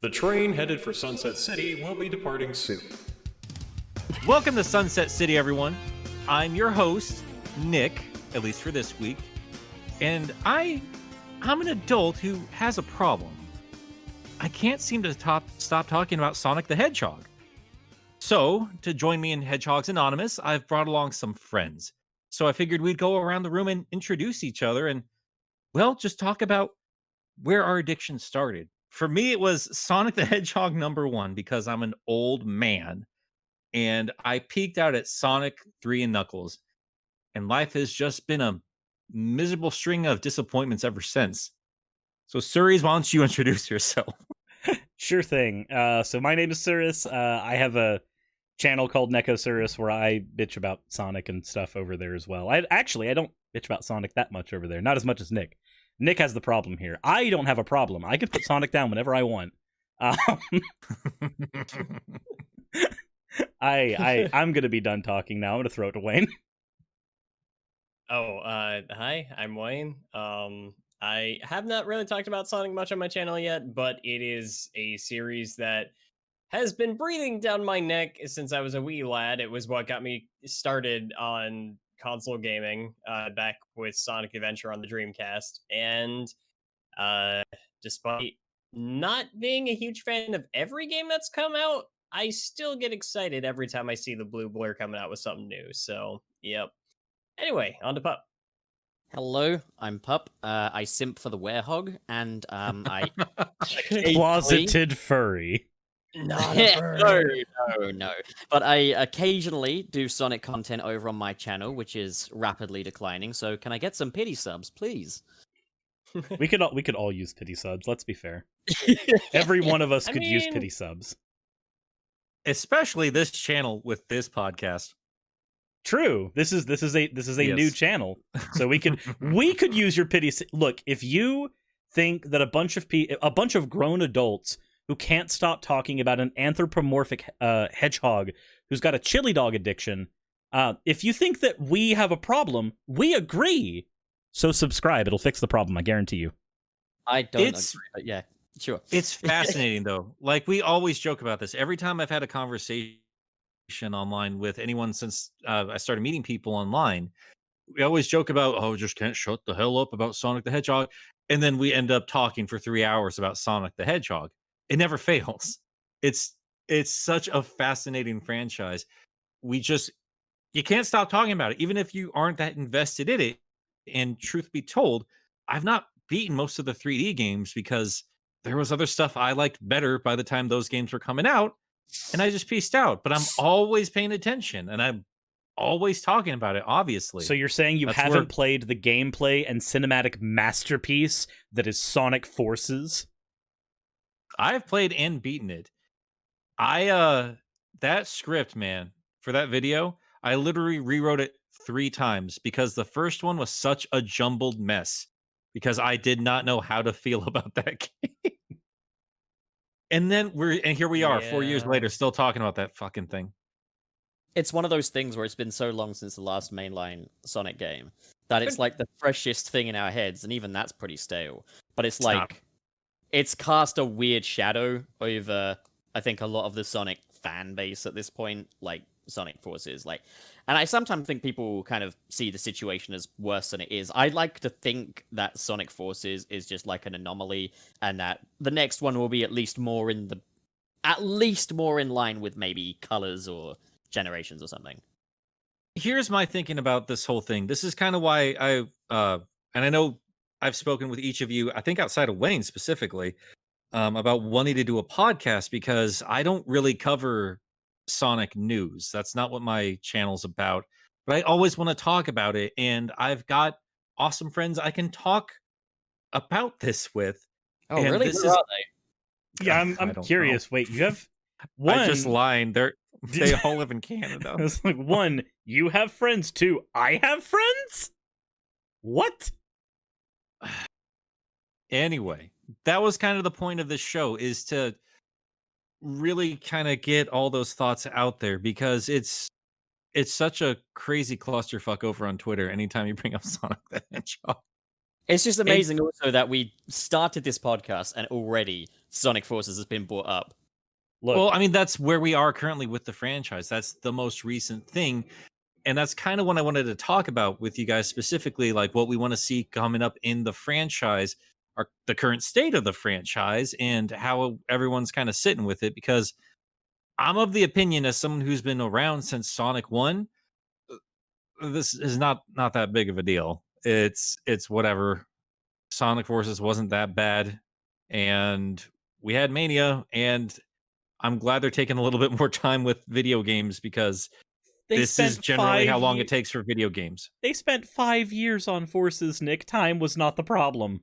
The train headed for Sunset City will be departing soon. Welcome to Sunset City, everyone. I'm your host, Nick, at least for this week. And I'm an adult who has a problem. I can't seem to stop talking about Sonic the Hedgehog. So, to join me in Hedgehogs Anonymous, I've brought along some friends. So I figured we'd go around the room and introduce each other and, well, just talk about where our addiction started. For me, it was Sonic the Hedgehog #1 because I'm an old man and I peaked out at Sonic 3 and Knuckles. And life has just been a miserable string of disappointments ever since. So, Suris, why don't you introduce yourself? Sure thing. So my name is Suris. I have a channel called NekoSuris where I bitch about Sonic and stuff over there as well. I don't bitch about Sonic that much over there. Not as much as Nick. Nick has the problem here. I don't have a problem. I can put Sonic down whenever I want. I'm gonna be done talking now. I'm gonna throw it to Wayne. Hi, I'm Wayne. I have not really talked about Sonic much on my channel yet, but it is a series that has been breathing down my neck since I was a wee lad. It was what got me started on console gaming, back with Sonic Adventure on the Dreamcast. And despite not being a huge fan of every game that's come out, I still get excited every time I see the blue blur coming out with something new. So, yep. Anyway, on to Pup. Hello, I'm Pup. I simp for the werehog, and I Closeted furry. Not a bird. No. But I occasionally do Sonic content over on my channel, which is rapidly declining. So can I get some pity subs, please? We could all use pity subs. Let's be fair. Every one of us could use pity subs. Especially this channel with this podcast. True. This is a Yes. new channel, so we could use your pity. Look, if you think that a bunch of grown adults who can't stop talking about an anthropomorphic hedgehog who's got a chili dog addiction, if you think that we have a problem, we agree. So subscribe; it'll fix the problem. I guarantee you. I don't agree, but yeah, sure. It's fascinating, though. Like, we always joke about this. Every time I've had a conversation online with anyone since I started meeting people online, we always joke about, oh, just can't shut the hell up about Sonic the Hedgehog. And then we end up talking for 3 hours about Sonic the Hedgehog. It never fails. It's such a fascinating franchise. You can't stop talking about it, even if you aren't that invested in it. And truth be told, I've not beaten most of the 3D games because there was other stuff I liked better by the time those games were coming out. And I just pieced out. But I'm always paying attention and I'm always talking about it, obviously. So you're saying you haven't played the gameplay and cinematic masterpiece that is Sonic Forces? I've played and beaten it. That script, man, for that video, I literally rewrote it 3 times because the first one was such a jumbled mess because I did not know how to feel about that game. And then here we are 4 years later still talking about that fucking thing. It's one of those things where it's been so long since the last mainline Sonic game that it's like the freshest thing in our heads, and even that's pretty stale. But it's like, it's cast a weird shadow over, I think, a lot of the Sonic fan base at this point, like Sonic Forces. And I sometimes think people kind of see the situation as worse than it is. I like to think that Sonic Forces is just like an anomaly, and that the next one will be at least more in line with maybe colors or generations or something. Here's my thinking about this whole thing. This is kind of why and I know I've spoken with each of you, I think outside of Wayne specifically, about wanting to do a podcast because I don't really cover Sonic news. That's not what my channel's about. But I always want to talk about it, and I've got awesome friends I can talk about this with. Oh, and really? Where are they? Yeah, I'm curious. Wait, you have one? I just lied. They all live in Canada. I was like, 1, you have friends. 2, I have friends? What? Anyway, that was kind of the point of this show, is to really kind of get all those thoughts out there because it's such a crazy clusterfuck over on Twitter anytime you bring up Sonic the Hedgehog. It's just amazing also that we started this podcast and already Sonic Forces has been brought up. Look, Well, I mean, that's where we are currently with the franchise. That's the most recent thing. And that's kind of what I wanted to talk about with you guys specifically, like what we want to see coming up in the franchise, or the current state of the franchise, and how everyone's kind of sitting with it. Because I'm of the opinion, as someone who's been around since Sonic 1, this is not that big of a deal. It's whatever. Sonic Forces wasn't that bad, and we had Mania, and I'm glad they're taking a little bit more time with video games, because they this is spent generally how long ye- it takes for video games. They spent 5 years on Forces, Nick. Time was not the problem.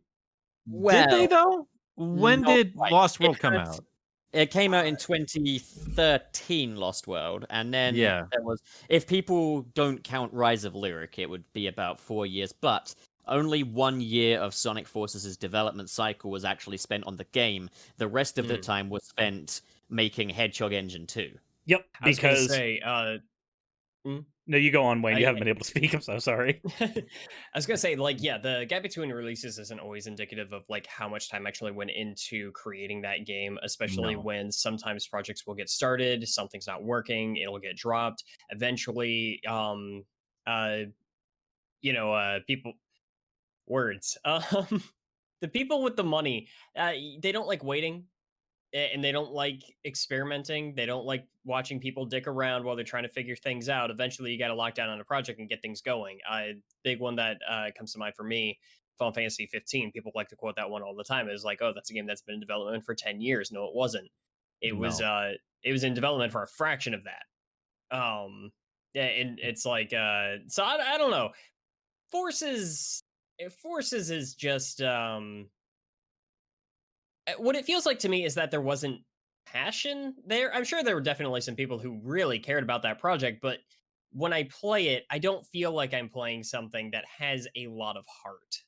Well, Did they though? When not did quite. Lost World It come had- out? It came out in 2013, Lost World, and then Yeah. there was. If people don't count Rise of Lyric, it would be about 4 years, but only 1 year of Sonic Forces' development cycle was actually spent on the game. The rest of the time was spent making Hedgehog Engine 2. Yep, I was gonna because say, no, you go on, Wayne. You I- haven't been able to speak. I'm so sorry. I was gonna say, like, yeah, the gap between releases isn't always indicative of like how much time actually went into creating that game, especially No. when sometimes projects will get started, something's not working, it'll get dropped. Eventually, people words. The people with the money, they don't like waiting. And they don't like experimenting. They don't like watching people dick around while they're trying to figure things out. Eventually, you got to lock down on a project and get things going. Big one that comes to mind for me, Final Fantasy 15. People like to quote that one all the time. It's like, oh, that's a game that's been in development for 10 years. No, it wasn't. It was in development for a fraction of that. Yeah, and it's like, so I don't know. Forces is just what it feels like to me is that there wasn't passion there. I'm sure there were definitely some people who really cared about that project, but when I play it, I don't feel like I'm playing something that has a lot of heart.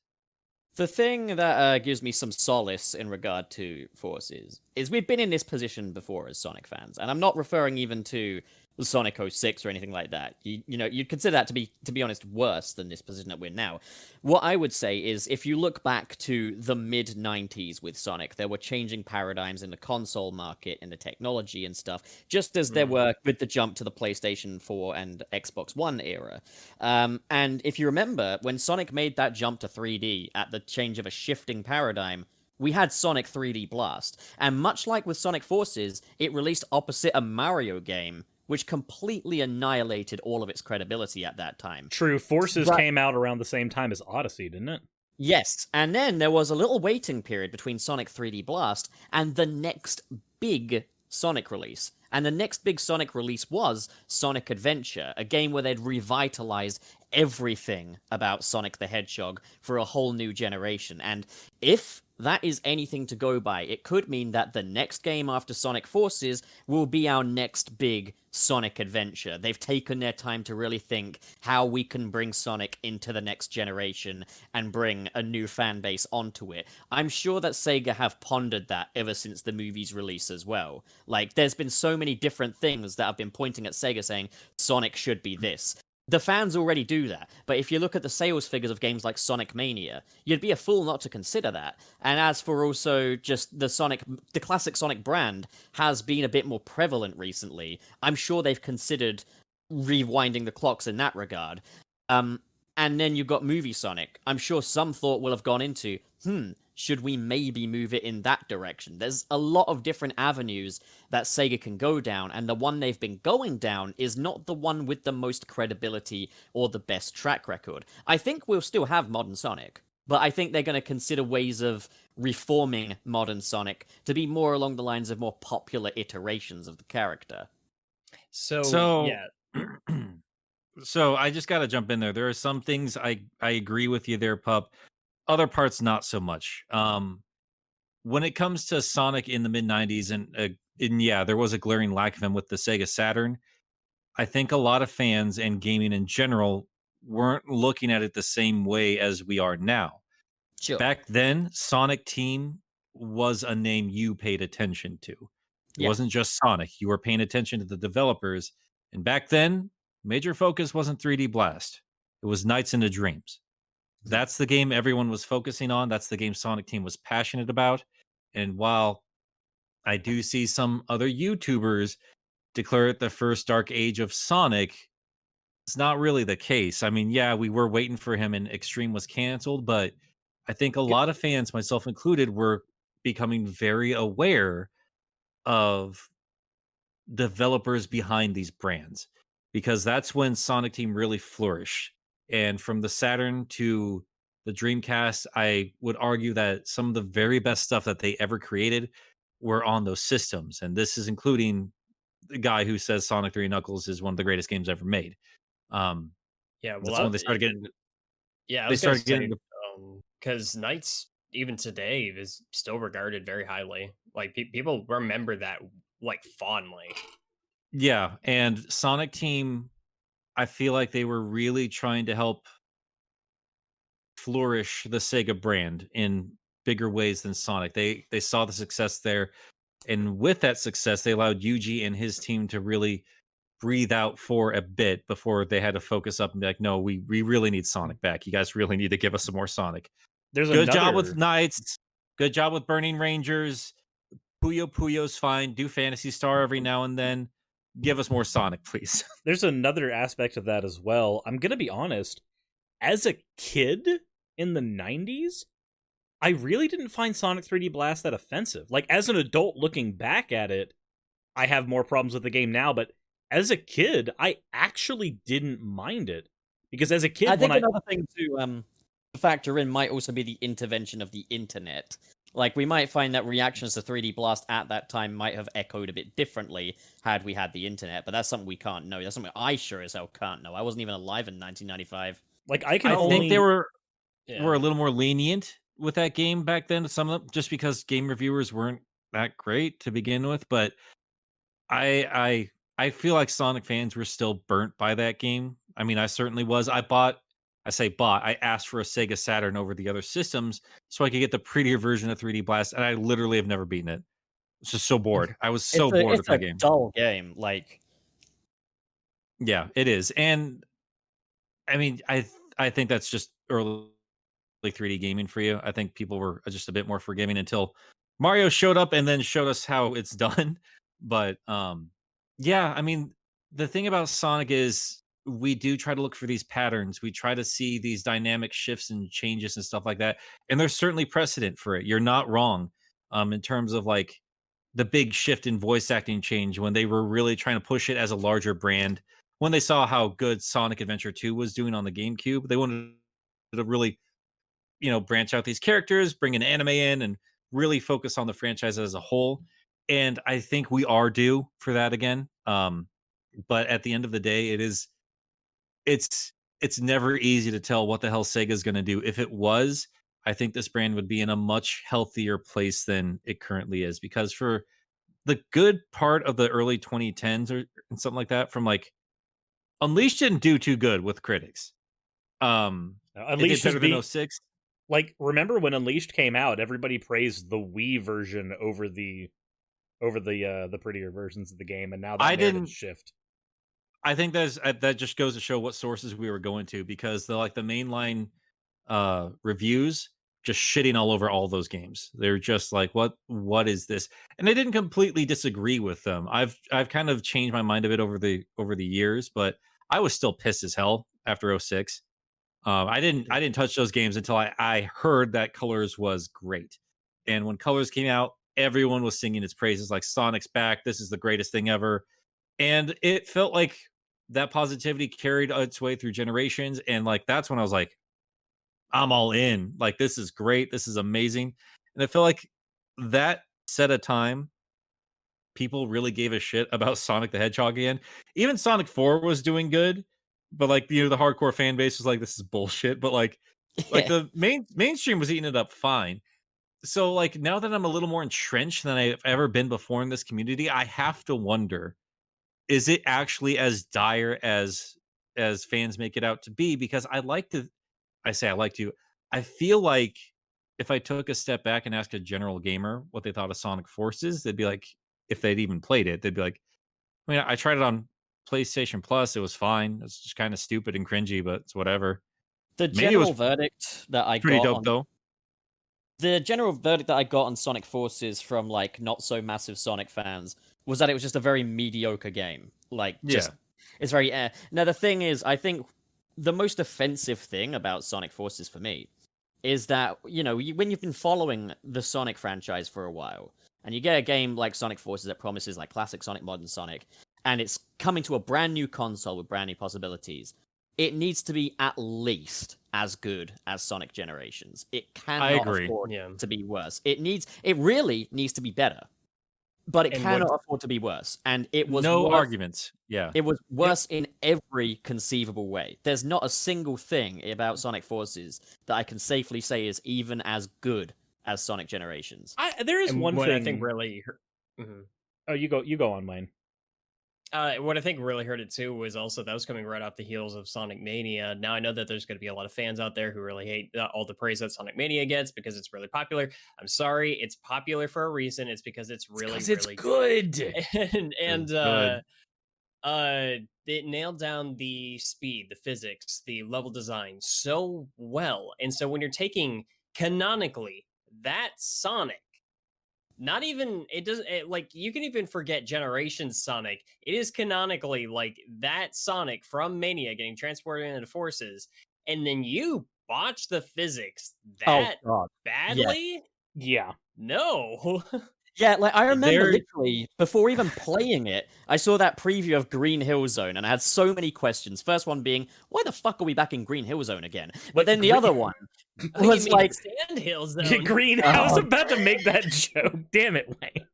The thing that gives me some solace in regard to Forces is we've been in this position before as Sonic fans, and I'm not referring even to Sonic 06 or anything like that. You'd consider that to be honest, worse than this position that we're in now. What I would say is, if you look back to the mid 90s with Sonic, there were changing paradigms in the console market, in the technology and stuff, just as there were with the jump to the PlayStation 4 and Xbox One era. And if you remember, when Sonic made that jump to 3D at the change of a shifting paradigm, we had Sonic 3D Blast. And much like with Sonic Forces, it released opposite a Mario game, which completely annihilated all of its credibility at that time. True, Forces Right. came out around the same time as Odyssey, didn't it? Yes, and then there was a little waiting period between Sonic 3D Blast and the next big Sonic release. And the next big Sonic release was Sonic Adventure, a game where they'd revitalized everything about Sonic the Hedgehog for a whole new generation. And if that is anything to go by, it could mean that the next game after Sonic Forces will be our next big Sonic Adventure. They've taken their time to really think how we can bring Sonic into the next generation and bring a new fan base onto it. I'm sure that Sega have pondered that ever since the movie's release as well. Like, there's been so many different things that have been pointing at Sega saying, Sonic should be this. The fans already do that, but if you look at the sales figures of games like Sonic Mania, you'd be a fool not to consider that. And as for also just the classic Sonic brand has been a bit more prevalent recently, I'm sure they've considered rewinding the clocks in that regard. And then you've got Movie Sonic. I'm sure some thought will have gone into, should we maybe move it in that direction? There's a lot of different avenues that Sega can go down, and the one they've been going down is not the one with the most credibility or the best track record. I think we'll still have modern Sonic, but I think they're going to consider ways of reforming modern Sonic to be more along the lines of more popular iterations of the character. So yeah. So I just got to jump in there. There are some things I agree with you there, Pup. Other parts not so much. When it comes to Sonic in the mid 90s, and yeah, there was a glaring lack of him with the Sega Saturn. I think a lot of fans and gaming in general weren't looking at it the same way as we are now. Sure. Back then, Sonic Team was a name you paid attention to. It Yeah. wasn't just Sonic. You were paying attention to the developers. And back then, major focus wasn't 3D Blast. It was Nights into Dreams. That's the game everyone was focusing on. That's the game Sonic Team was passionate about. And while I do see some other YouTubers declare it the first dark age of Sonic. It's not really the case. I mean, yeah, we were waiting for him and Extreme was canceled, but I think a lot of fans, myself included, were becoming very aware of developers behind these brands because that's when Sonic Team really flourished. And from the Saturn to the Dreamcast, I would argue that some of the very best stuff that they ever created were on those systems. And this is including the guy who says Sonic 3 Knuckles is one of the greatest games ever made. Um, Yeah, well, that's when they started getting yeah, I they was gonna started say, getting the because Knights even today is still regarded very highly. Like people remember that like fondly. yeah, and Sonic Team, I feel like they were really trying to help flourish the Sega brand in bigger ways than Sonic. They saw the success there, and with that success, they allowed Yuji and his team to really breathe out for a bit before they had to focus up and be like, "No, we really need Sonic back. You guys really need to give us some more Sonic." There's Good job with another Knights. Good job with Burning Rangers. Puyo Puyo's fine. Do Fantasy Star every now and then. Give us more Sonic, please. there's another aspect of that as well. I'm gonna be honest. As a kid in the 90s, I really didn't find Sonic 3D Blast that offensive. Like, as an adult looking back at it, I have more problems with the game now, but as a kid, I actually didn't mind it. Because as a kid, I think another thing to factor in might also be the intervention of the internet. Like, we might find that reactions to 3D Blast at that time might have echoed a bit differently had we had the internet, but that's something we can't know. That's something I sure as hell can't know. I wasn't even alive in 1995. like, I can I only... think they were Yeah. a little more lenient with that game back then. Some of them, just because game reviewers weren't that great to begin with. But I feel like Sonic fans were still burnt by that game. I mean, I certainly was. I asked for a Sega Saturn over the other systems so I could get the prettier version of 3D Blast, and I literally have never beaten it. I was just so bored. I was so bored with that game. It's a dull game. Like, Yeah, it is. And I mean, I think that's just early 3D gaming for you. I think people were just a bit more forgiving until Mario showed up and then showed us how it's done. But yeah, I mean, the thing about Sonic is we do try to look for these patterns. We try to see these dynamic shifts and changes and stuff like that. And there's certainly precedent for it. You're not wrong in terms of like the big shift in voice acting change when they were really trying to push it as a larger brand. When they saw how good Sonic Adventure 2 was doing on the GameCube, they wanted to really, branch out these characters, bring an anime in, and really focus on the franchise as a whole. And I think we are due for that again. But at the end of the day, it's never easy to tell what the hell Sega's going to do. If it was, I think this brand would be in a much healthier place than it currently is, because for the good part of the early 2010s or something like that, from like Unleashed didn't do too good with critics. Unleashed it did better was than 06. Like, remember when Unleashed came out, everybody praised the Wii version over the prettier versions of the game, and now that narrative shift. I think that just goes to show what sources we were going to, because the mainline reviews just shitting all over all those games. They're just like, what is this? And I didn't completely disagree with them. I've kind of changed my mind a bit over the years, but I was still pissed as hell after 06. I didn't touch those games until I heard that Colors was great. And when Colors came out, everyone was singing its praises, like, Sonic's back, this is the greatest thing ever. And it felt like that positivity carried its way through generations. And like, that's when I was like, I'm all in. Like, this is great. This is amazing. And I feel like that set a time. People really gave a shit about Sonic the Hedgehog again. Even Sonic 4 was doing good, but like, the hardcore fan base was like, this is bullshit. But like the mainstream was eating it up fine. So like, now that I'm a little more entrenched than I've ever been before in this community, I have to wonder, is it actually as dire as fans make it out to be? Because I feel like if I took a step back and asked a general gamer what they thought of Sonic Forces, they'd be like, if they'd even played it, they'd be like, I mean, I tried it on PlayStation Plus. It was fine. It's just kind of stupid and cringy, but it's whatever. The Maybe it was general verdict that I pretty got dope on though. the general verdict that I got on Sonic Forces from like not so massive Sonic fans was that it was just a very mediocre game. Like, just it's very Now the thing is, I think the most offensive thing about Sonic Forces for me is that when you've been following the Sonic franchise for a while, and you get a game like Sonic Forces that promises like classic Sonic, modern Sonic, and it's coming to a brand new console with brand new possibilities, it needs to be at least as good as Sonic Generations. It cannot afford to be worse. It really needs to be better, but it cannot afford to be worse. And it was arguments. Yeah, it was worse in every conceivable way. There's not a single thing about Sonic Forces that I can safely say is even as good as Sonic Generations. There is one thing I think really. Oh, you go on, Wayne. What I think really hurt it too was also that was coming right off the heels of Sonic Mania. Now I know that there's going to be a lot of fans out there who really hate all the praise that Sonic Mania gets because it's really popular. I'm sorry, it's popular for a reason. It's because it's really good. It nailed down the speed, the physics, the level design so well. And so when you're taking canonically that Sonic, not even like you can even forget Generations Sonic. It is canonically like that Sonic from Mania getting transported into Forces, and then you botch the physics that badly. Yeah. No. Yeah, like I remember literally before even playing it, I saw that preview of Green Hill Zone and I had so many questions. First one being, why the fuck are we back in Green Hill Zone again? But then the other one was like Sand Hill Zone. Green. I was about to make that joke. Damn it, Wayne.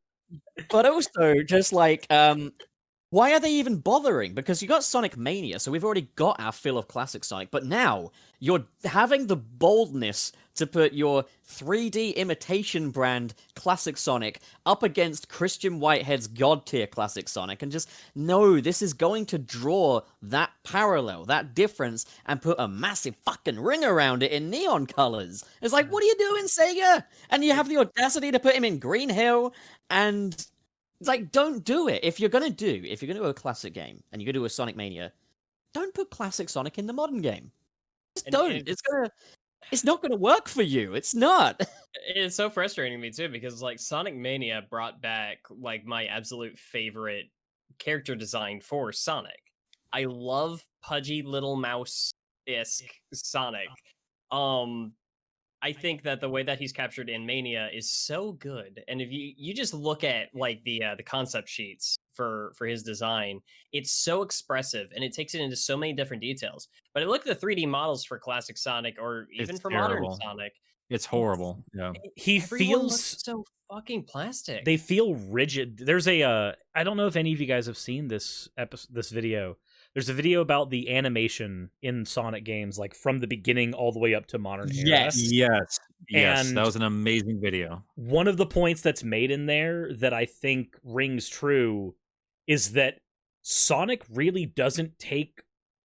But also just like why are they even bothering? Because you got Sonic Mania, so we've already got our fill of classic Sonic, but now you're having the boldness to put your 3D imitation brand classic Sonic up against Christian Whitehead's god tier classic Sonic, and just, no, this is going to draw that parallel, that difference, and put a massive fucking ring around it in neon colors. It's like, what are you doing, Sega? And you have the audacity to put him in Green Hill, and it's like, don't do it. If you're gonna do a classic game and you're gonna do a Sonic Mania, don't put classic Sonic in the modern game. Just don't. It's not gonna work for you. It's not. It's so frustrating to me too because like Sonic Mania brought back like my absolute favorite character design for Sonic. I love pudgy little mouse-esque Sonic. I think that the way that he's captured in Mania is so good, and if you just look at like the concept sheets for his design, it's so expressive and it takes it into so many different details. But I look at the 3D models for classic Sonic or even for modern Sonic. It's horrible. Yeah, he feels so fucking plastic. They feel rigid. There's a I don't know if any of you guys have seen this video. There's a video about the animation in Sonic games, like from the beginning all the way up to modern era. Yes. And that was an amazing video. One of the points that's made in there that I think rings true is that Sonic really doesn't take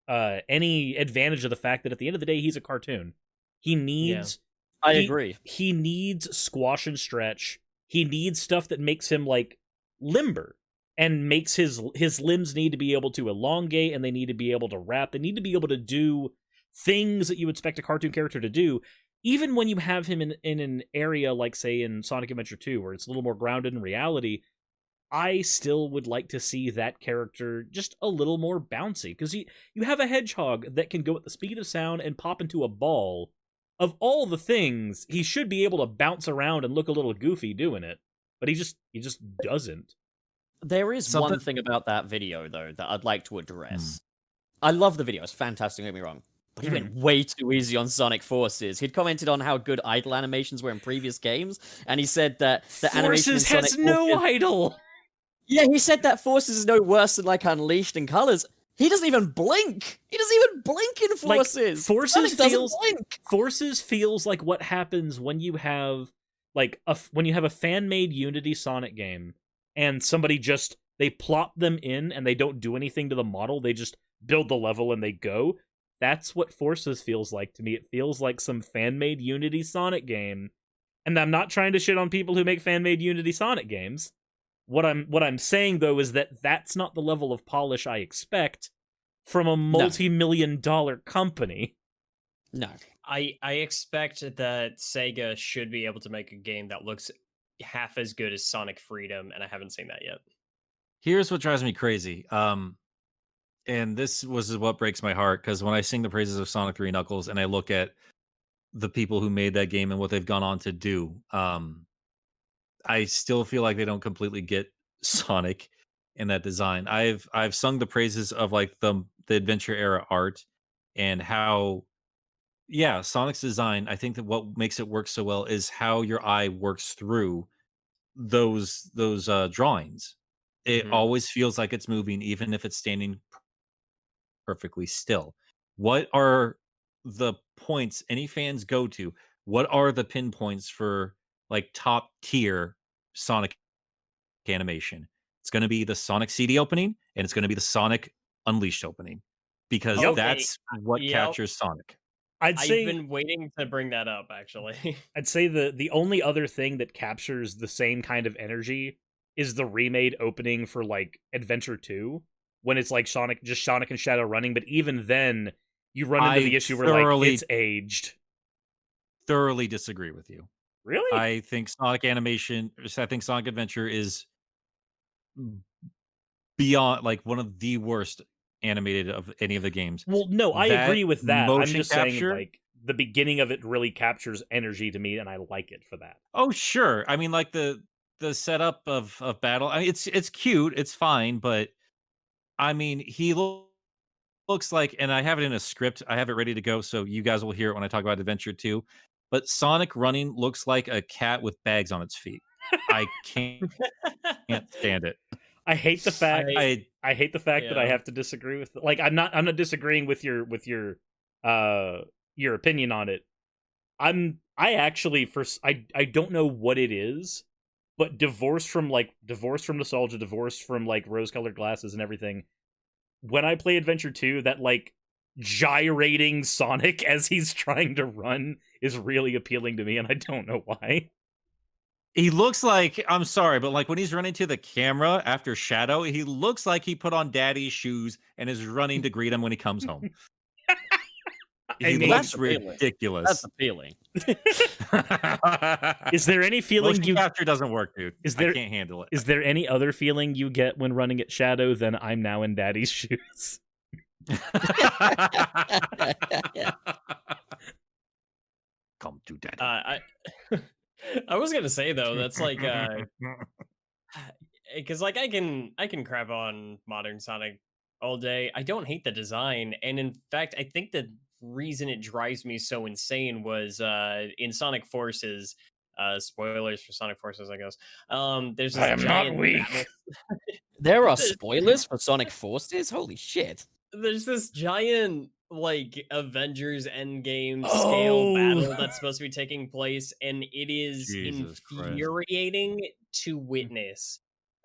any advantage of the fact that at the end of the day, he's a cartoon. He needs... I agree. He needs squash and stretch. He needs stuff that makes him, like, limber. And makes his limbs need to be able to elongate, and they need to be able to wrap. They need to be able to do things that you expect a cartoon character to do, even when you have him in an area like, say, in Sonic Adventure 2, where it's a little more grounded in reality. I still would like to see that character just a little more bouncy, because you have a hedgehog that can go at the speed of sound and pop into a ball. Of all the things, he should be able to bounce around and look a little goofy doing it, but he just doesn't. There is one thing about that video, though, that I'd like to address. I love the video. It's fantastic, don't get me wrong. But he went way too easy on Sonic Forces. He'd commented on how good idle animations were in previous games, and he said that the animation in Sonic has no idle! Yeah, he said that Forces is no worse than, like, Unleashed and Colors. He doesn't even blink! He doesn't even blink in Forces! Like, Forces feels like what happens when you have, like, when you have a fan-made Unity Sonic game, and somebody they plop them in and they don't do anything to the model, they just build the level and they go. That's what Forces feels like to me. It feels like some fan-made Unity Sonic game. And I'm not trying to shit on people who make fan-made Unity Sonic games. What I'm saying, though, is that that's not the level of polish I expect from a multi-million-dollar company. No. I expect that Sega should be able to make a game that looks half as good as Sonic Freedom, and I haven't seen that yet. Here's what drives me crazy. And this was what breaks my heart because when I sing the praises of Sonic 3 Knuckles and I look at the people who made that game and what they've gone on to do, I still feel like they don't completely get Sonic in that design. I've sung the praises of like the adventure era art and how yeah, Sonic's design, I think that what makes it work so well is how your eye works through those drawings. It Mhm. always feels like it's moving even if it's standing perfectly still. What are the points any fans go to? What are the pinpoints for like top tier Sonic animation? It's going to be the Sonic CD opening and it's going to be the Sonic Unleashed opening because Yep. Okay, that's what yep. captures Sonic. I'd I've say been waiting to bring that up, actually. I'd say the only other thing that captures the same kind of energy is the remade opening for like Adventure 2 when it's like Sonic and Shadow running, but even then you run into I the issue where like thoroughly it's aged. thoroughly disagree with you. Really? I think Sonic animation, I think Sonic Adventure is beyond like one of the worst animated of any of the games. Well, no, I That agree with that. I'm motion just saying capture. like the beginning of it really captures energy to me and I like it for that. Oh, sure. I mean, like the setup of battle. I mean, it's cute. It's fine, but I mean, looks like, and I have it in a script. I have it ready to go, so you guys will hear it when I talk about Adventure 2. But Sonic running looks like a cat with bags on its feet. I can't stand it. I hate the fact I I hate the fact that I Yeah. have to disagree with like I'm not disagreeing with your opinion on it. I actually I don't know what it is, but divorced from nostalgia, divorced from like rose-colored glasses and everything. When I play Adventure 2, that like gyrating Sonic as he's trying to run is really appealing to me and I don't know why. He looks like, I'm sorry, but like when he's running to the camera after Shadow, he looks like he put on daddy's shoes and is running to greet him when he comes home. I He mean, looks that's appealing. ridiculous. That's appealing. is there any feeling Motion you capture doesn't work, dude. Is there- I can't handle it. Is there any other feeling you get when running at Shadow than I'm now in Daddy's shoes? Come to daddy. I I was gonna say though, that's like because like I can crap on modern Sonic all day. I don't hate the design, and in fact, I think the reason it drives me so insane was in Sonic Forces. Spoilers for Sonic Forces, I guess. There's this I am not giant weak. battle- There are spoilers for Sonic Forces? Holy shit. There's this giant like Avengers Endgame Oh. scale battle that's supposed to be taking place, and it is Jesus Christ. infuriating to witness.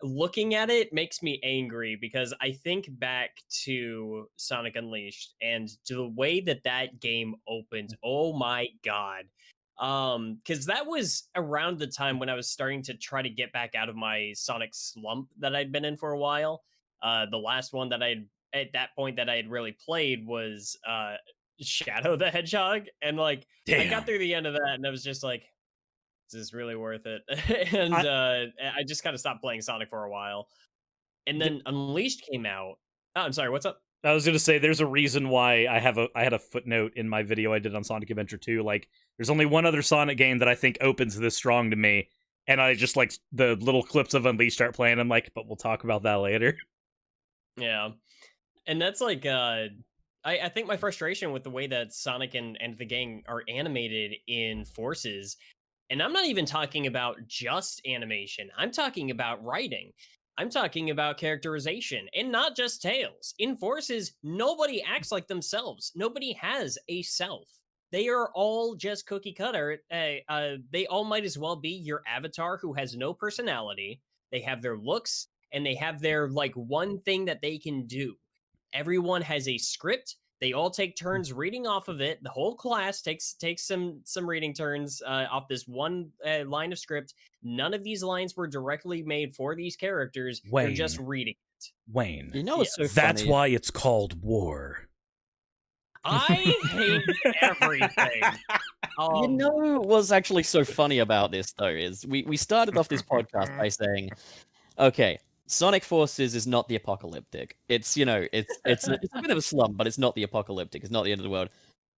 Looking at it makes me angry because I think back to Sonic Unleashed and to the way that that game opens. Oh my god. Because that was around the time when I was starting to try to get back out of my Sonic slump that I'd been in for a while. The last one that I'd at that point that I had really played was Shadow the Hedgehog, and like I got through the end of that, and I was just like, "Is this really worth it?" And I just kind of stopped playing Sonic for a while, and then Unleashed came out. Oh, I'm sorry. What's up? I was gonna say there's a reason why I had a footnote in my video I did on Sonic Adventure 2. Like, there's only one other Sonic game that I think opens this strong to me, and I just like the little clips of Unleashed start playing. I'm like, but we'll talk about that later. Yeah. And that's like I think my frustration with the way that Sonic and the gang are animated in Forces, and I'm not even talking about just animation. I'm talking about writing. I'm talking about characterization, and not just Tails. In Forces, nobody acts like themselves. Nobody has a self. They are all just cookie cutter. They all might as well be your avatar who has no personality. They have their looks, and they have their like one thing that they can do. Everyone has a script. They all take turns reading off of it. The whole class takes some reading turns off this one line of script. None of these lines were directly made for these characters. They're just reading it. Wayne. You know what's so That's funny? why it's called war. I hate everything. You know what's actually so funny about this though is we started off this podcast by saying, okay, Sonic Forces is not the apocalyptic. It's it's a bit of a slump, but it's not the apocalyptic. It's not the end of the world.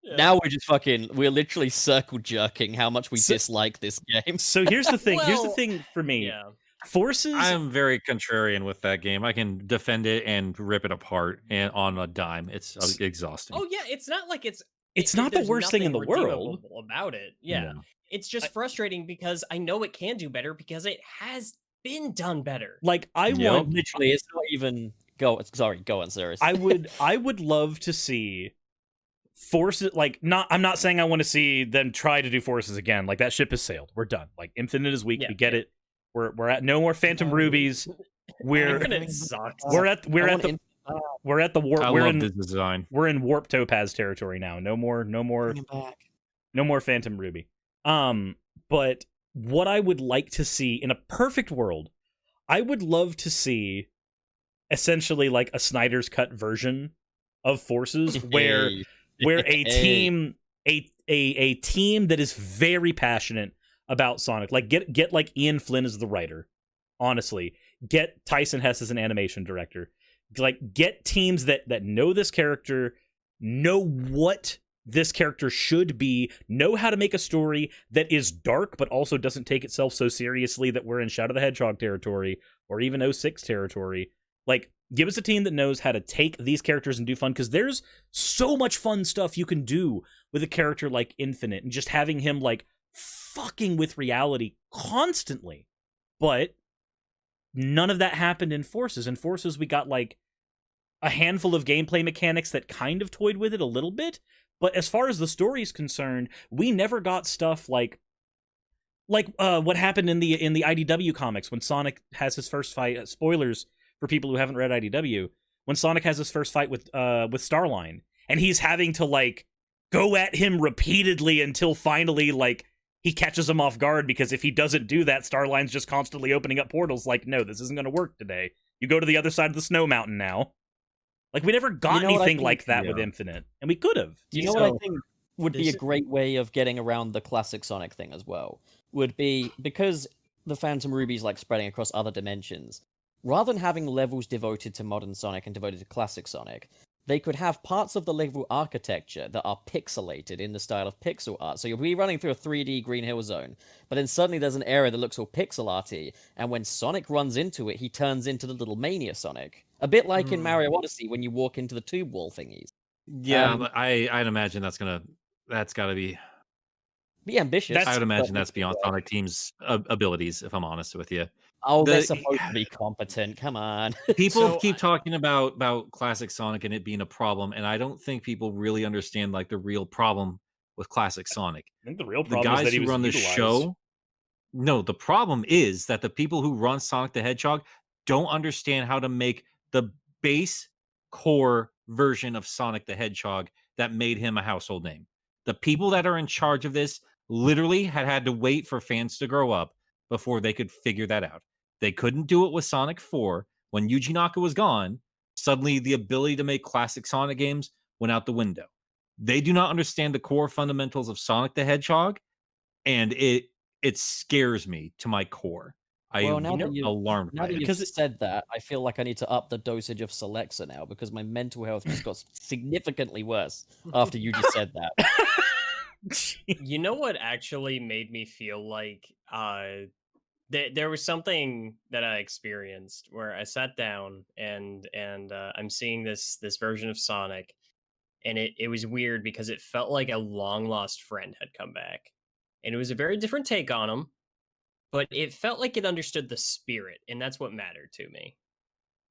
Yeah. Now we're literally circle jerking how much we dislike this game. So here's the thing. Here's the Well, thing for me. Yeah. Forces. I'm very contrarian with that game. I can defend it and rip it apart and on a dime. It's exhausting. Oh yeah, it's not like it's not the there's worst thing in the nothing world redeemable about it. Yeah. No. It's just frustrating because I know it can do better because it has been done better. Like I Yep. want Literally, it's not even go on, Suris. I would love to see Forces, like, I'm not saying I want to see them try to do Forces again. Like, that ship has sailed. We're done. Like, Infinite is weak. Yeah, we get it. We're at no more Phantom Rubies. Infinite sucks. We're at the warp. I We're love in this design. we're in warp topaz territory now. No more Phantom Ruby. But what I would like to see in a perfect world, I would love to see essentially like a Snyder's cut version of Forces where a team that is very passionate about Sonic, like get like Ian Flynn as the writer, honestly, get Tyson Hess as an animation director, like get teams that know this character, know what this character should be, know how to make a story that is dark but also doesn't take itself so seriously that we're in Shadow the Hedgehog territory or even 06 territory. Like, give us a team that knows how to take these characters and do fun, because there's so much fun stuff you can do with a character like Infinite and just having him like fucking with reality constantly. But none of that happened in Forces. In Forces, we got like a handful of gameplay mechanics that kind of toyed with it a little bit, but as far as the story is concerned, we never got stuff like what happened in the IDW comics when Sonic has his first fight. Spoilers for people who haven't read IDW. When Sonic has his first fight with Starline, and he's having to like go at him repeatedly until finally like he catches him off guard, because if he doesn't do that, Starline's just constantly opening up portals like, no, this isn't going to work today. You go to the other side of the snow mountain now. Like, we never got anything like that with Infinite, and we could have. Do you know what I think would be a great way of getting around the classic Sonic thing as well? Would be, because the Phantom Ruby's like spreading across other dimensions, rather than having levels devoted to modern Sonic and devoted to classic Sonic, they could have parts of the level architecture that are pixelated in the style of pixel art. So you'll be running through a 3D Green Hill Zone, but then suddenly there's an area that looks all pixel arty, and when Sonic runs into it, he turns into the little Mania Sonic. A bit like in Mario Odyssey when you walk into the tube wall thingies. Yeah, but I'd imagine that's got to be ambitious. I would imagine that's beyond Sonic Team's abilities, if I'm honest with you. Oh, they're supposed to be competent. Come on. People keep talking about classic Sonic and it being a problem, and I don't think people really understand like the real problem with classic Sonic. I think the real The problem is guys that he who was run the utilized. show. No, the problem is that the people who run Sonic the Hedgehog don't understand how to make the base core version of Sonic the Hedgehog that made him a household name. The people that are in charge of this literally had to wait for fans to grow up before they could figure that out. They couldn't do it with Sonic 4. When Yuji Naka was gone, suddenly the ability to make classic Sonic games went out the window. They do not understand the core fundamentals of Sonic the Hedgehog, and it scares me to my core. Now I'm alarmed now by that it. you've said that, I feel like I need to up the dosage of Celexa now, because my mental health just got significantly worse after you just said that. You know what actually made me feel like there was something that I experienced where I sat down and I'm seeing this version of Sonic, and it was weird because it felt like a long lost friend had come back, and it was a very different take on him, but it felt like it understood the spirit, and that's what mattered to me.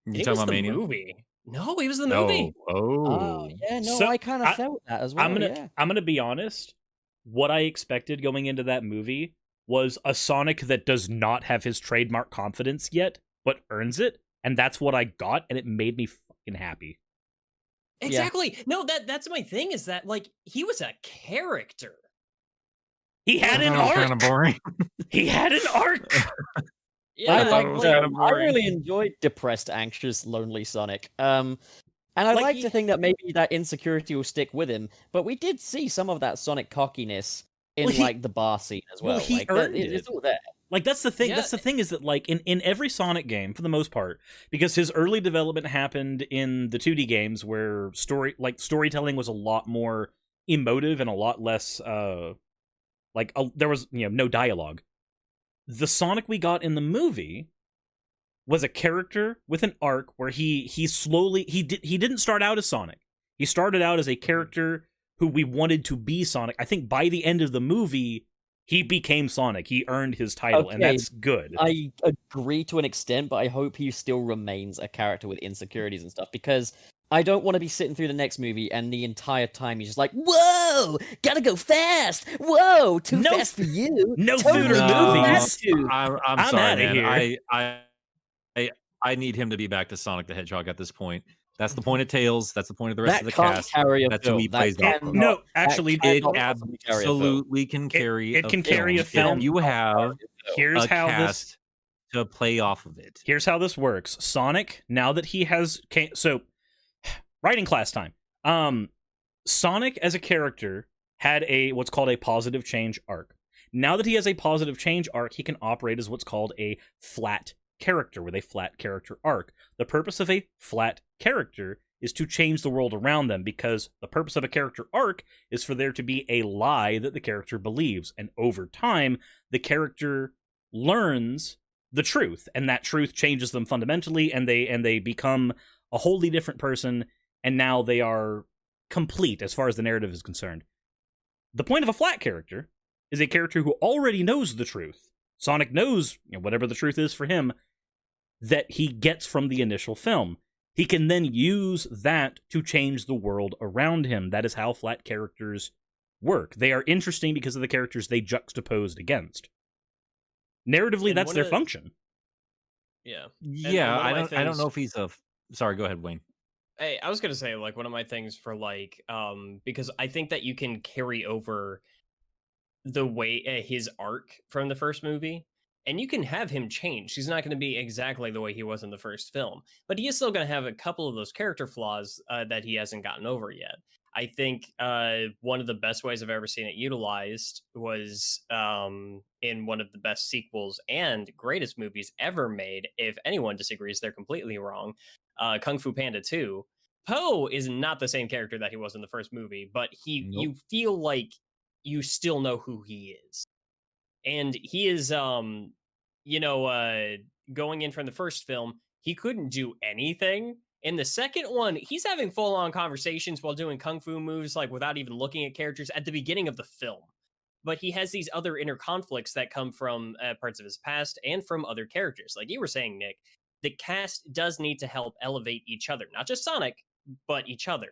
You talking about the Mania? Movie. No, it was the movie. Oh. Yeah, no, So, I kind of felt that as well. I'm gonna be honest. What I expected going into that movie was a Sonic that does not have his trademark confidence yet, but earns it, and that's what I got, and it made me fucking happy. Exactly. Yeah. No, that's my thing, is that like he was a character. He had an arc. Kind of boring. He had an arc. Yeah, I really enjoyed depressed, anxious, lonely Sonic. And And I Like, like to think that maybe that insecurity will stick with him, but we did see some of that Sonic cockiness in like the bar scene as well. He like, earned it's it. all there. Like that's the thing. Yeah. That's the thing is that like in every Sonic game, for the most part, because his early development happened in the 2D games where storytelling was a lot more emotive and a lot less there was no dialogue. The Sonic we got in the movie was a character with an arc where he didn't start out as Sonic. He started out as a character who we wanted to be Sonic. I think by the end of the movie, he became Sonic. He earned his title, and that's good. I agree to an extent, but I hope he still remains a character with insecurities and stuff, because I don't want to be sitting through the next movie and the entire time he's just like, "Whoa, gotta go fast! Whoa, too fast for you! No Totally food or too movies. fast, dude." I'm sorry, outta man. here. I need him to be back to Sonic the Hedgehog at this point. That's the point of Tails. That's the point of the rest That of the can't cast. carry a That's film. who he That plays off of. cannot- No, that actually, It cannot possibly carry a film. absolutely can carry. It can carry a If film. you have Here's a how this cast to play off of it. Here's how this works. Sonic, now that he has writing class time. Sonic as a character had what's called a positive change arc. Now that he has a positive change arc, he can operate as what's called a flat character with a flat character arc. The purpose of a flat character is to change the world around them, because the purpose of a character arc is for there to be a lie that the character believes, and over time the character learns the truth, and that truth changes them fundamentally, and they become a wholly different person, and now they are complete as far as the narrative is concerned. The point of a flat character is a character who already knows the truth. Sonic knows, whatever the truth is for him, that he gets from the initial film. He can then use that to change the world around him. That is how flat characters work. They are interesting because of the characters they juxtaposed against. Narratively, And that's their function. Yeah. Yeah, one of my I don't things- know if he's a. Sorry, go ahead, Wayne. Hey, I was gonna say, like, one of my things for because I think that you can carry over the way his arc from the first movie, and you can have him change. He's not going to be exactly the way he was in the first film, but he is still going to have a couple of those character flaws that he hasn't gotten over yet. I think one of the best ways I've ever seen it utilized was in one of the best sequels and greatest movies ever made. If anyone disagrees, they're completely wrong. Kung Fu Panda 2. Po is not the same character that he was in the first movie, but you feel like you still know who he is. And he is going in from the first film, he couldn't do anything. In the second one, he's having full-on conversations while doing kung fu moves, like without even looking at characters at the beginning of the film. But he has these other inner conflicts that come from parts of his past and from other characters. Like you were saying, Nick, the cast does need to help elevate each other, not just Sonic, but each other.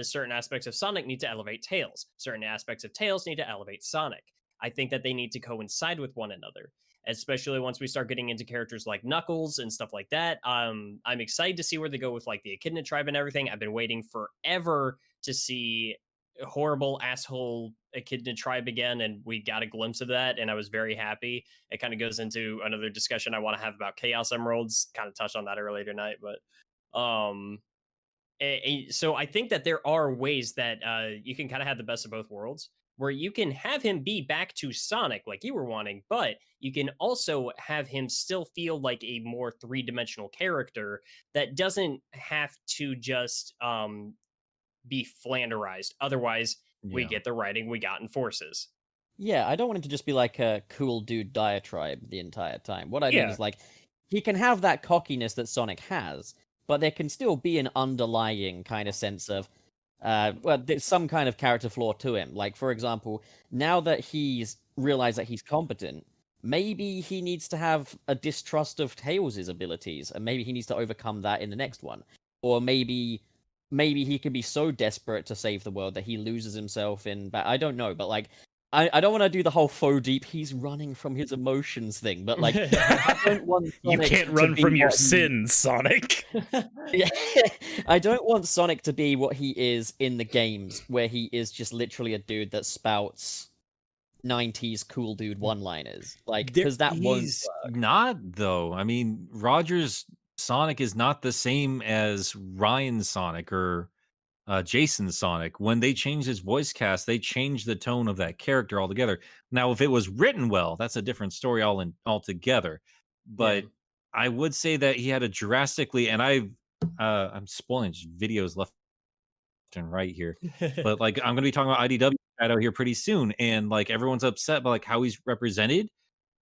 Certain aspects of Sonic need to elevate Tails. Certain aspects of Tails need to elevate Sonic. I think that they need to coincide with one another, especially once we start getting into characters like Knuckles and stuff like that. I'm excited to see where they go with like the Echidna tribe and everything. I've been waiting forever to see a horrible asshole Echidna tribe again, and we got a glimpse of that, and I was very happy. It kind of goes into another discussion I want to have about Chaos Emeralds. Kind of touched on that earlier tonight, but so I think that there are ways that you can kind of have the best of both worlds, where you can have him be back to Sonic like you were wanting, but you can also have him still feel like a more three-dimensional character that doesn't have to just be flanderized. Otherwise, we get the writing we got in Forces. Yeah, I don't want him to just be like a cool dude diatribe the entire time. What I mean is, like, he can have that cockiness that Sonic has, but there can still be an underlying kind of sense of, there's some kind of character flaw to him. Like, for example, now that he's realized that he's competent, maybe he needs to have a distrust of Tails' abilities, and maybe he needs to overcome that in the next one. Or maybe he can be so desperate to save the world that he loses himself in... I don't know, but, like, I don't want to do the whole faux deep, he's running from his emotions thing, but, like, I don't want You Sonic can't to run be from your what he- sins, Sonic. Yeah. I don't want Sonic to be what he is in the games, where he is just literally a dude that spouts 90s cool dude one-liners. Like, because that won't He's work. not, though. I mean, Roger's Sonic is not the same as Ryan's Sonic or Jason's Sonic. When they changed his voice cast, they changed the tone of that character altogether. Now, if it was written well, that's a different story altogether. Yeah. But I would say that he had a drastically, and I'm spoiling just videos left and right here, but like I'm going to be talking about IDW Shadow here pretty soon, and like everyone's upset by like how he's represented.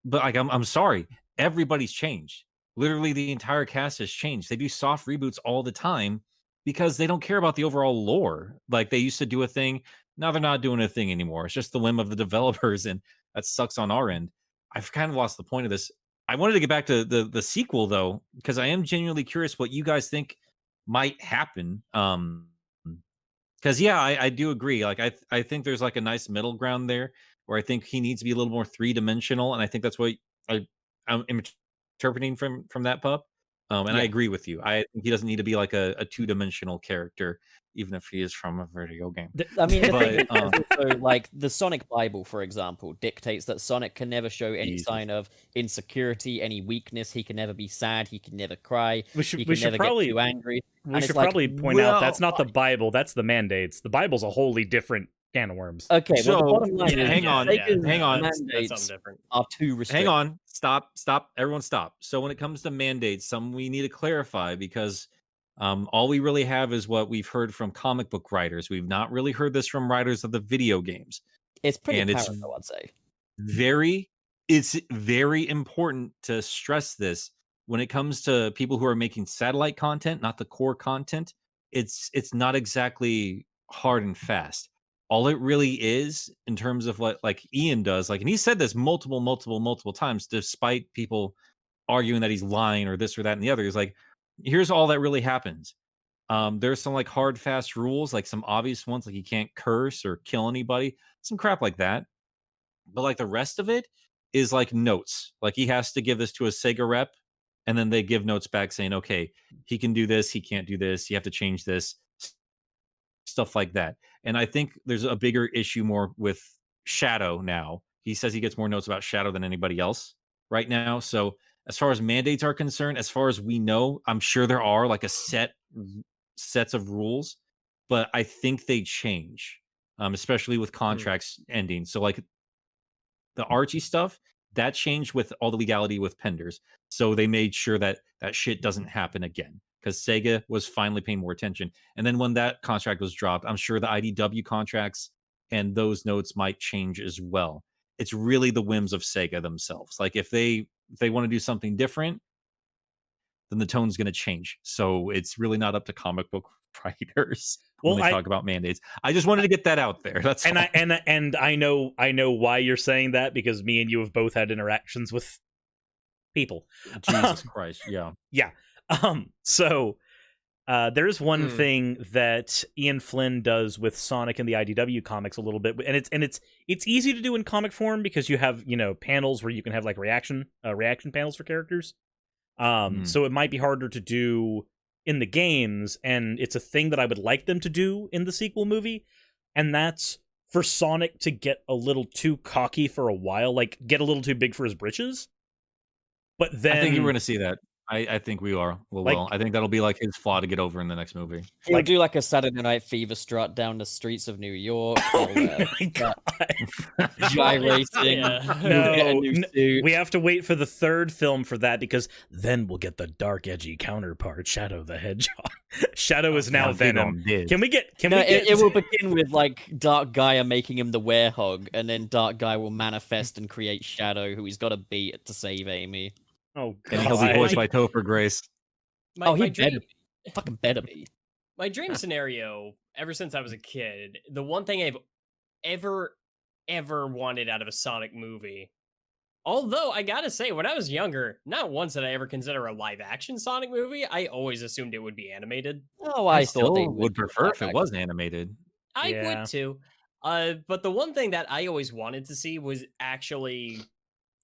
But like I'm sorry, everybody's changed. Literally the entire cast has changed. They do soft reboots all the time because they don't care about the overall lore. Like they used to do a thing, now they're not doing a thing anymore. It's just the whim of the developers, and that sucks on our end. I've kind of lost the point of this. I wanted to get back to the sequel though, because I am genuinely curious what you guys think might happen. Because yeah, I do agree. Like I think there's like a nice middle ground there where I think he needs to be a little more 3-dimensional, and I think that's what I'm interpreting from that pup. And I agree with you. I think he doesn't need to be like a 2-dimensional character, even if he is from a video game. I mean, the But, thing is, also, like the Sonic Bible, for example, dictates that Sonic can never show any Jesus. sign of insecurity, any weakness. He can never be sad. He can never cry. We should he can never probably get too angry. we And should it's like, probably point out that's well, not the Bible. That's the mandates. The Bible's a wholly different can of worms. Okay, well, the So, bottom line is, hang on, Sega's hang on. That's mandates something different. are too restrictive. Hang on. Stop. Everyone stop. So when it comes to mandates, some we need to clarify because all we really have is what we've heard from comic book writers. We've not really heard this from writers of the video games. It's pretty And it's apparent, though, I'd say. It's very important to stress this when it comes to people who are making satellite content, not the core content. It's not exactly hard and fast. All it really is in terms of what like Ian does, like, and he said this multiple times, despite people arguing that he's lying or this or that and the other. He's like, here's all that really happens. There's some like hard, fast rules, like some obvious ones, like you can't curse or kill anybody, some crap like that. But like the rest of it is like notes. Like he has to give this to a Sega rep, and then they give notes back saying, okay, he can do this, he can't do this, you have to change this, stuff like that. And I think there's a bigger issue more with Shadow now. He says he gets more notes about Shadow than anybody else right now. So as far as mandates are concerned, as far as we know, I'm sure there are like a sets of rules, but I think they change, especially with contracts ending. So like the Archie stuff that changed with all the legality with Penders, so they made sure that that shit doesn't happen again because Sega was finally paying more attention. And then when that contract was dropped, I'm sure the IDW contracts and those notes might change as well. It's really the whims of Sega themselves. Like if they want to do something different, then the tone's going to change. So it's really not up to comic book writers when they talk about mandates. I just wanted to get that out there. That's and all. I know why you're saying that, because me and you have both had interactions with people. Jesus Christ, yeah. Yeah. So there's one thing that Ian Flynn does with Sonic and the IDW comics a little bit, and it's easy to do in comic form because you have, you know, panels where you can have like reaction panels for characters. So it might be harder to do in the games, and it's a thing that I would like them to do in the sequel movie, and that's for Sonic to get a little too cocky for a while, like get a little too big for his britches. But then I think we're going to see that. I think we are. Well, I think that'll be like his flaw to get over in the next movie. He'll do like a Saturday Night Fever strut down the streets of New York. Oh my God. Gyrating. No, suit. we have to wait for the third film for that, because then we'll get the dark, edgy counterpart, Shadow the Hedgehog. Shadow is now Venom. Can we get? It will begin with like Dark Gaia making him the werehog, and then Dark Gaia will manifest and create Shadow, who he's got to beat to save Amy. Oh, and he'll be voiced by Topher Grace. He better be. Fucking better be. My dream scenario, ever since I was a kid, the one thing I've ever wanted out of a Sonic movie, although I gotta say, when I was younger, not once did I ever consider a live-action Sonic movie. I always assumed it would be animated. Oh, I thought they would prefer if it was animated. I would too. But the one thing that I always wanted to see was actually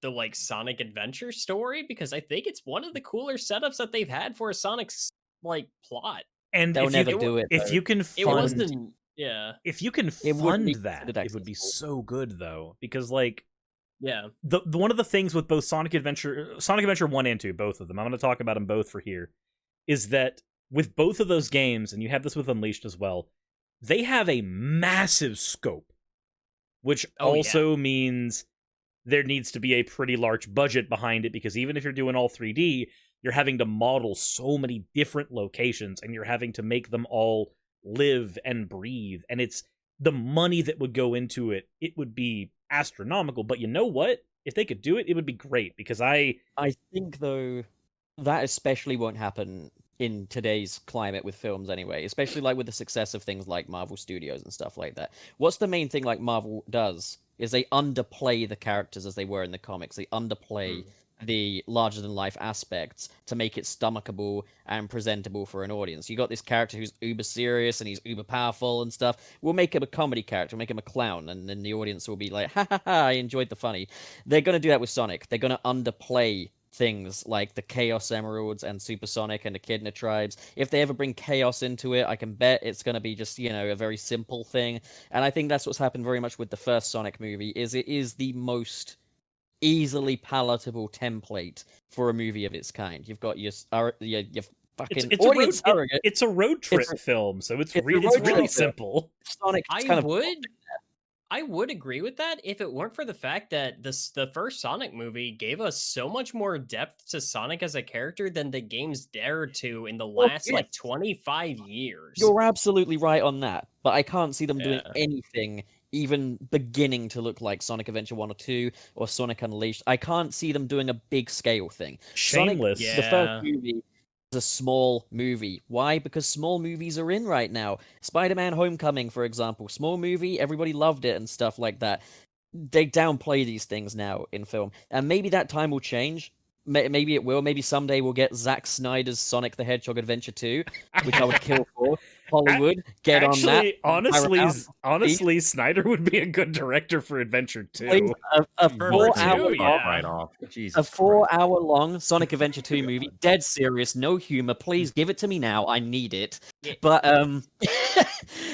the like Sonic Adventure story, because I think it's one of the cooler setups that they've had for a Sonic's like plot. And they'll never do it. If you can fund, it wasn't. Yeah. If you can fund that, it would be so good though, because like, yeah, the one of the things with both Sonic Adventure 1 and 2, both of them, I'm going to talk about them both for here, is that with both of those games, and you have this with Unleashed as well, they have a massive scope, which also means there needs to be a pretty large budget behind it, because even if you're doing all 3D, you're having to model so many different locations, and you're having to make them all live and breathe, and it's the money that would go into it, it would be astronomical. But you know what? If they could do it, it would be great, because I think, though, that especially won't happen in today's climate with films anyway, especially like with the success of things like Marvel Studios and stuff like that. What's the main thing like Marvel does is they underplay the characters as they were in the comics. They underplay the larger than life aspects to make it stomachable and presentable for an audience. You got this character who's uber serious and he's uber powerful and stuff. We'll make him a comedy character, we'll make him a clown, and then the audience will be like, ha ha ha, I enjoyed the funny. They're going to do that with Sonic. They're going to underplay things like the Chaos Emeralds and Super Sonic and Echidna Tribes. If they ever bring chaos into it, I can bet it's going to be just, a very simple thing. And I think that's what's happened very much with the first Sonic movie, is it is the most easily palatable template for a movie of its kind. You've got your fucking audience surrogate. It's a road trip film, so it's really simple. Sonic, I would agree with that if it weren't for the fact that the first Sonic movie gave us so much more depth to Sonic as a character than the games dared to in the last 25 years. You're absolutely right on that, but I can't see them doing anything even beginning to look like Sonic Adventure 1 or 2 or Sonic Unleashed. I can't see them doing a big scale thing. Shameless. Sonic, the first movie, a small movie. Why? Because small movies are in right now. Spider-Man Homecoming, for example, small movie, everybody loved it and stuff like that. They downplay these things now in film, and maybe that time will change. Maybe it will. Maybe someday we'll get Zack Snyder's Sonic the Hedgehog Adventure 2, which I would kill for. Hollywood, get on that. Honestly, Snyder would be a good director for Adventure 2. Please, a 4-hour-long Sonic Adventure 2 movie, dead serious, no humor. Please give it to me now. I need it. But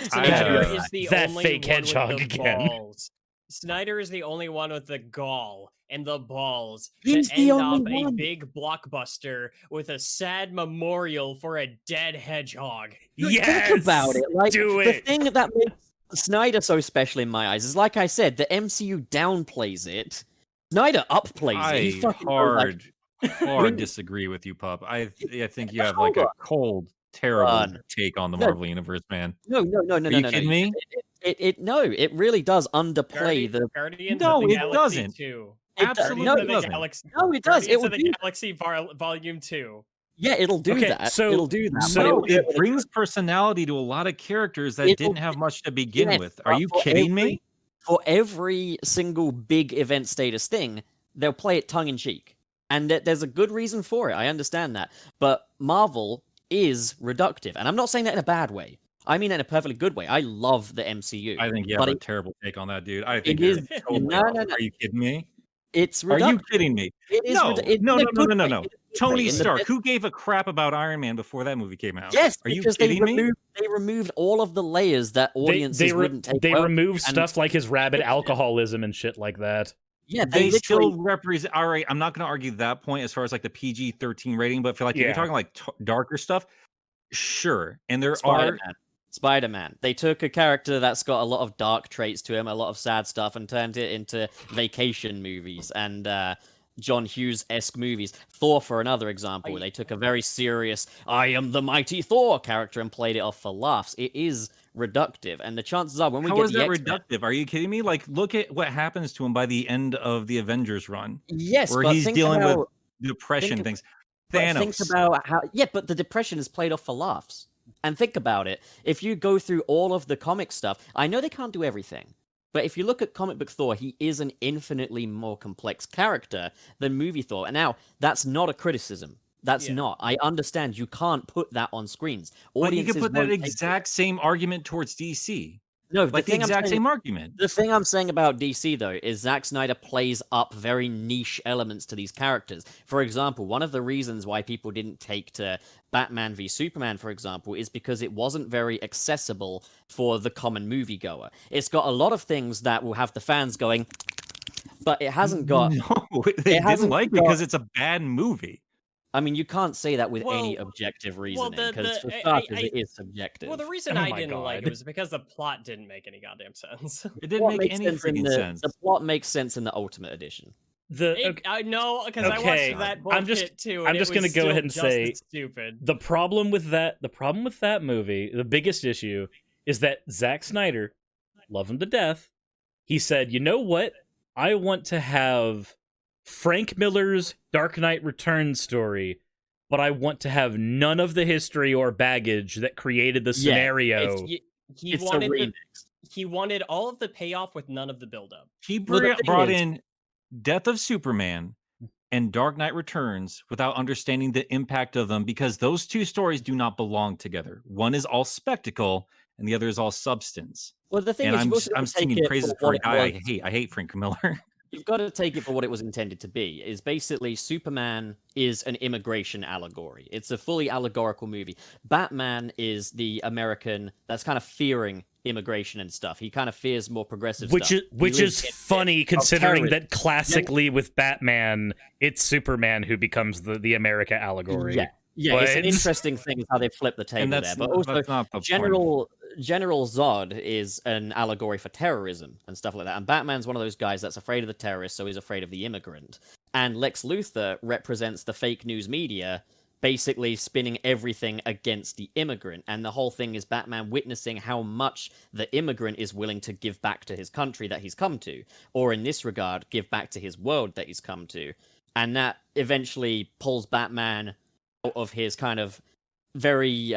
Snyder is the that only fake one hedgehog with the again. balls. Snyder is the only one with the gall and the balls He's to the end only off one. a big blockbuster with a sad memorial for a dead hedgehog. Yes, think about it. Like, do the it. thing that makes Snyder so special in my eyes is, like I said, the MCU downplays it. Snyder upplays it. He fucking hard disagree with you, Pup. I think you have like a cold, terrible take on the Marvel Universe, man. No. Are you kidding me? It really does underplay the. Guardians No, of the it Galaxy doesn't. 2. Absolutely no, doesn't. No, it does. It Guardians will of the do. Galaxy Volume 2. Yeah, it'll do that. It'll do that. So but it brings personality to a lot of characters that didn't have much to begin with. Are you kidding me? For every single big event status thing, they'll play it tongue in cheek, and there's a good reason for it. I understand that, but Marvel is reductive, and I'm not saying that in a bad way. I mean it in a perfectly good way. I love the MCU. I think you have a terrible take on that, dude. I think it is totally no. Are you kidding me? It's reductive. Are you kidding me? It is No. Tony Stark. Who gave a crap about Iron Man before that movie came out? Yes, are you because kidding me? They removed all of the layers that audiences wouldn't take. They removed stuff like his rabid alcoholism and shit like that. Yeah, they still represent. All right, I'm not going to argue that point as far as like the PG-13 rating, but for like if you're talking like darker stuff, sure. And there Spider-Man. They took a character that's got a lot of dark traits to him, a lot of sad stuff, and turned it into vacation movies and John Hughes-esque movies. Thor, for another example, they took a very serious "I am the mighty Thor" character and played it off for laughs. It is reductive, and the chances are when we How get is that reductive? Are you kidding me? Like, look at what happens to him by the end of the Avengers run. Yes, where but he's dealing with depression things. Thanos. Think about how, but the depression is played off for laughs. And think about it. If you go through all of the comic stuff, I know they can't do everything, but if you look at comic book Thor, he is an infinitely more complex character than movie Thor. And now, that's not a criticism. That's not. I understand you can't put that on screens. But you can put that exact same argument towards DC. No, like the exact same argument. The thing I'm saying about DC, though, is Zack Snyder plays up very niche elements to these characters. For example, one of the reasons why people didn't take to Batman v Superman, for example, is because it wasn't very accessible for the common moviegoer. It's got a lot of things that will have the fans going, but it hasn't got... No, they didn't like it because it's a bad movie. I mean, you can't say that with any Well- objective well, reasoning, the- because the- for I- starters, I- it is subjective. Well, the reason Oh I my didn't like God. it was because the plot didn't make any goddamn sense. It didn't Plot make makes any sense in freaking sense. The plot makes sense in the Ultimate Edition. I know, because I Okay, watched that I'm bullshit just- too. I'm and just it gonna was go still ahead and just say as stupid. The problem with that movie, the biggest issue, is that Zack Snyder, love him to death, he said, you know what? I want to have Frank Miller's Dark Knight Returns story, but I want to have none of the history or baggage that created the scenario. He It's a wanted remix. he wanted all of the payoff with none of the buildup. He Well, the thing brought is- in Death of Superman and Dark Knight Returns without understanding the impact of them, because those two stories do not belong together. One is all spectacle and the other is all substance. Well, the thing And is, you've also got I'm to take singing it praises for for what a it guy I was. hate. I hate Frank Miller. You've got to take it for what it was intended to be. Is basically Superman is an immigration allegory. It's a fully allegorical movie. Batman is the American that's kind of fearing immigration and stuff. He kind of fears more progressive Which stuff. is He lives in funny considering terrorism. that classically with Batman, it's Superman who becomes the America allegory. Yeah, it's an But- interesting thing how they flip the table And there. that's, But also, that's not the point. General Zod is an allegory for terrorism and stuff like that. And Batman's one of those guys that's afraid of the terrorist, so he's afraid of the immigrant. And Lex Luthor represents the fake news media, basically spinning everything against the immigrant. And the whole thing is Batman witnessing how much the immigrant is willing to give back to his country that he's come to, or in this regard, give back to his world that he's come to. And that eventually pulls Batman out of his kind of very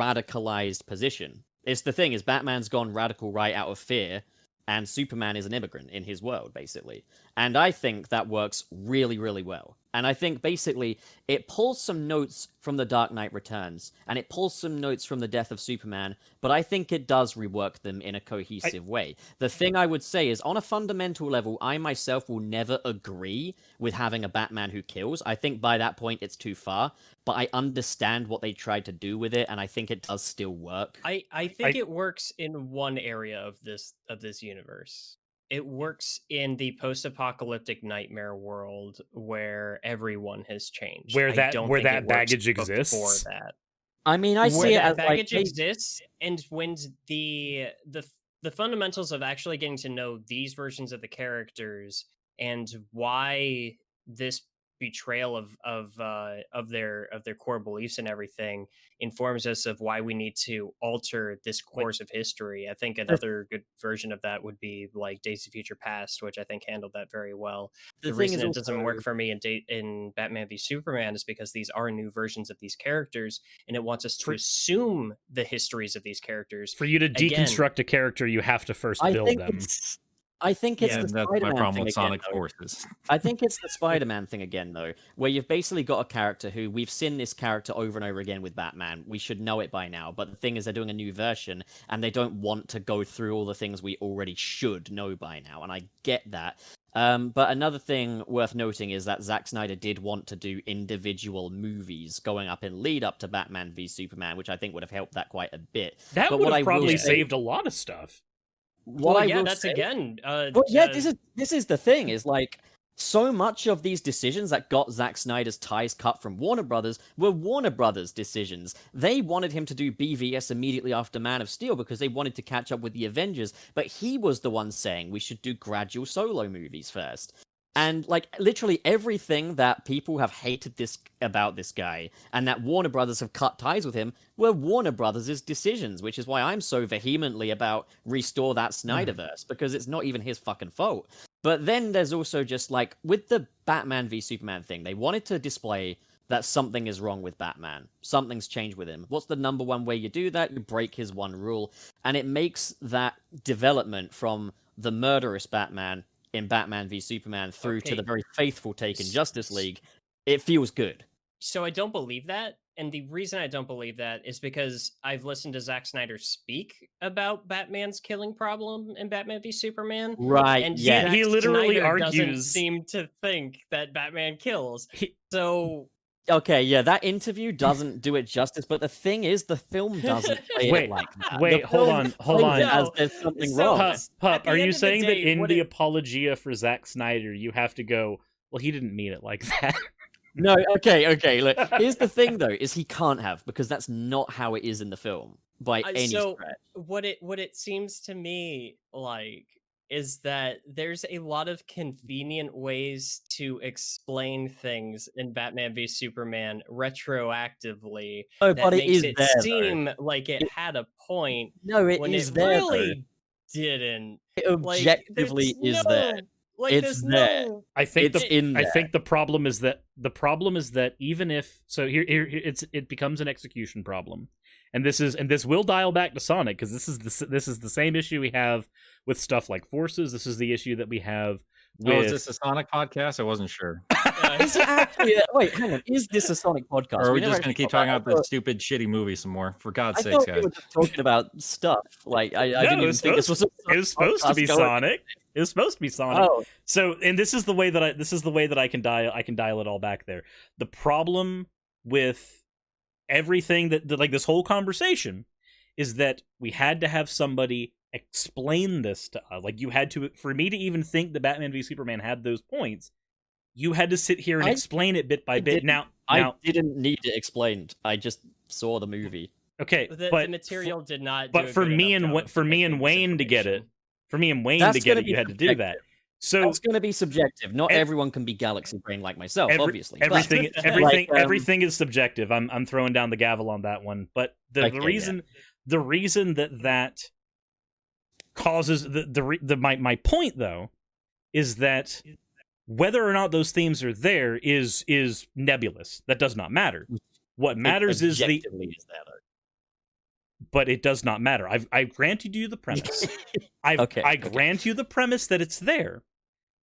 radicalized position. It's the thing is Batman's gone radical right out of fear, and Superman is an immigrant in his world, basically. And I think that works really, really well. And I think basically it pulls some notes from The Dark Knight Returns, and it pulls some notes from The Death of Superman, but I think it does rework them in a cohesive way. The thing I would say is, on a fundamental level, I myself will never agree with having a Batman who kills. I think by that point it's too far, but I understand what they tried to do with it, and I think it does still work. I think it works in one area of this universe. It works in the post-apocalyptic nightmare world where everyone has changed. Where I that- don't where think that it works baggage before exists? that. I mean, I Where see it that as like baggage exists, and when the fundamentals of actually getting to know these versions of the characters and why this betrayal of their core beliefs and everything informs us of why we need to alter this course of history. I think another good version of that would be like Days of Future Past, which I think handled that very well. The thing reason is it doesn't also- work for me in Batman v Superman is because these are new versions of these characters, and it wants us to assume the histories of these characters. For you to Again- deconstruct a character, you have to first I build think them. I think it's Yeah, the that's my Spider-Man problem thing with again, Sonic though. Forces. I think it's the Spider-Man thing again, though, where you've basically got a character who we've seen this character over and over again with Batman. We should know it by now, but the thing is, they're doing a new version, and they don't want to go through all the things we already should know by now, and I get that. But another thing worth noting is that Zack Snyder did want to do individual movies going up in lead up to Batman v Superman, which I think would have helped that quite a bit. That But would what I have will probably say- saved a lot of stuff. What Well, I yeah, will that's say- again. Well, yeah, this is the thing, is like so much of these decisions that got Zack Snyder's ties cut from Warner Brothers were Warner Brothers decisions. They wanted him to do BVS immediately after Man of Steel because they wanted to catch up with the Avengers, but he was the one saying we should do gradual solo movies first. And like literally everything that people have hated about this guy and that Warner Brothers have cut ties with him were Warner Brothers' decisions, which is why I'm so vehemently about restore that Snyderverse, because it's not even his fucking fault. But then there's also just like with the Batman v Superman thing, they wanted to display that something is wrong with Batman. Something's changed with him. What's the number one way you do that? You break his one rule. And it makes that development from the murderous Batman in Batman v Superman through to Okay. the very faithful take in Justice League, it feels good. So I don't believe that. And the reason I don't believe that is because I've listened to Zack Snyder speak about Batman's killing problem in Batman v Superman. Right, And yeah. Zack He literally Snyder doesn't argues- seem to think that Batman kills. He- So Okay, yeah, that interview doesn't do it justice, but the thing is, the film doesn't play Wait, it like that. wait, The hold film on, hold plays it on. as there's something So- wrong. Pup, at Pup, the are end you of the saying that day, in what the it- apologia for Zack Snyder, you have to go, well, he didn't mean it like that? No, okay. Look, here's the thing though: is he can't have because that's not how it is in the film by any stretch. What it seems to me like is that there's a lot of convenient ways to explain things in Batman v Superman retroactively Oh, that but it makes is it there, though. seem like it had a point No, it when is it there. really didn't. It objectively is there. It's there's there. no. I think It's in there. I think the problem is that even if so here it becomes an execution problem. And this will dial back to Sonic because this is the same issue we have with stuff like Forces. This is the issue that we have with Oh, is this a Sonic podcast? I wasn't sure. Is it actually? Wait, hang on. Is this a Sonic podcast? Or are we never just going to actually keep talked talking about this stupid, shitty movie some more? For God's I sakes, thought guys. we were just talking about stuff. Like I No, didn't it even was think this was. it was supposed to be Sonic. It was supposed to be Sonic. Oh, So, and this is the way that I can dial it all back there. The problem with everything that like this whole conversation is that we had to have somebody explain this to us. Like you had to, for me to even think that Batman v Superman had those points, you had to sit here and explain it bit by bit. Now, I didn't need it explained. I just saw the movie. okay, The but material did not. but do a for good me enough and job of for me depicting and this Wayne to get it, information. for me and Wayne That's to get gonna it, be you had to do that. subjective. So That's going to be subjective. Not ev- everyone can be galaxy brain like myself, obviously. but- everything is subjective. I'm throwing down the gavel on that one. But the reason that causes my point though is that whether or not those themes are there is nebulous. That does not matter. What matters is objectively is there, though. but it does not matter. I granted you the premise. I grant you the premise that it's there.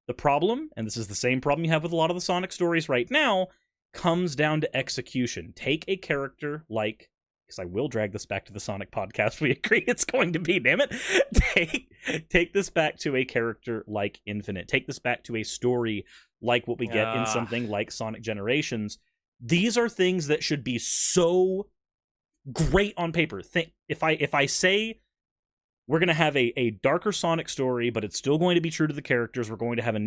The problem, and this is the same problem you have with a lot of the Sonic stories right now, comes down to execution. Take a character like, because I will drag this back to the Sonic podcast we agree it's going to be, damn it. Take this back to a character like Infinite. Take this back to a story like what we get in something like Sonic Generations. These are things that should be so great on paper. If I say we're going to have a darker Sonic story, but it's still going to be true to the characters. We're going to have a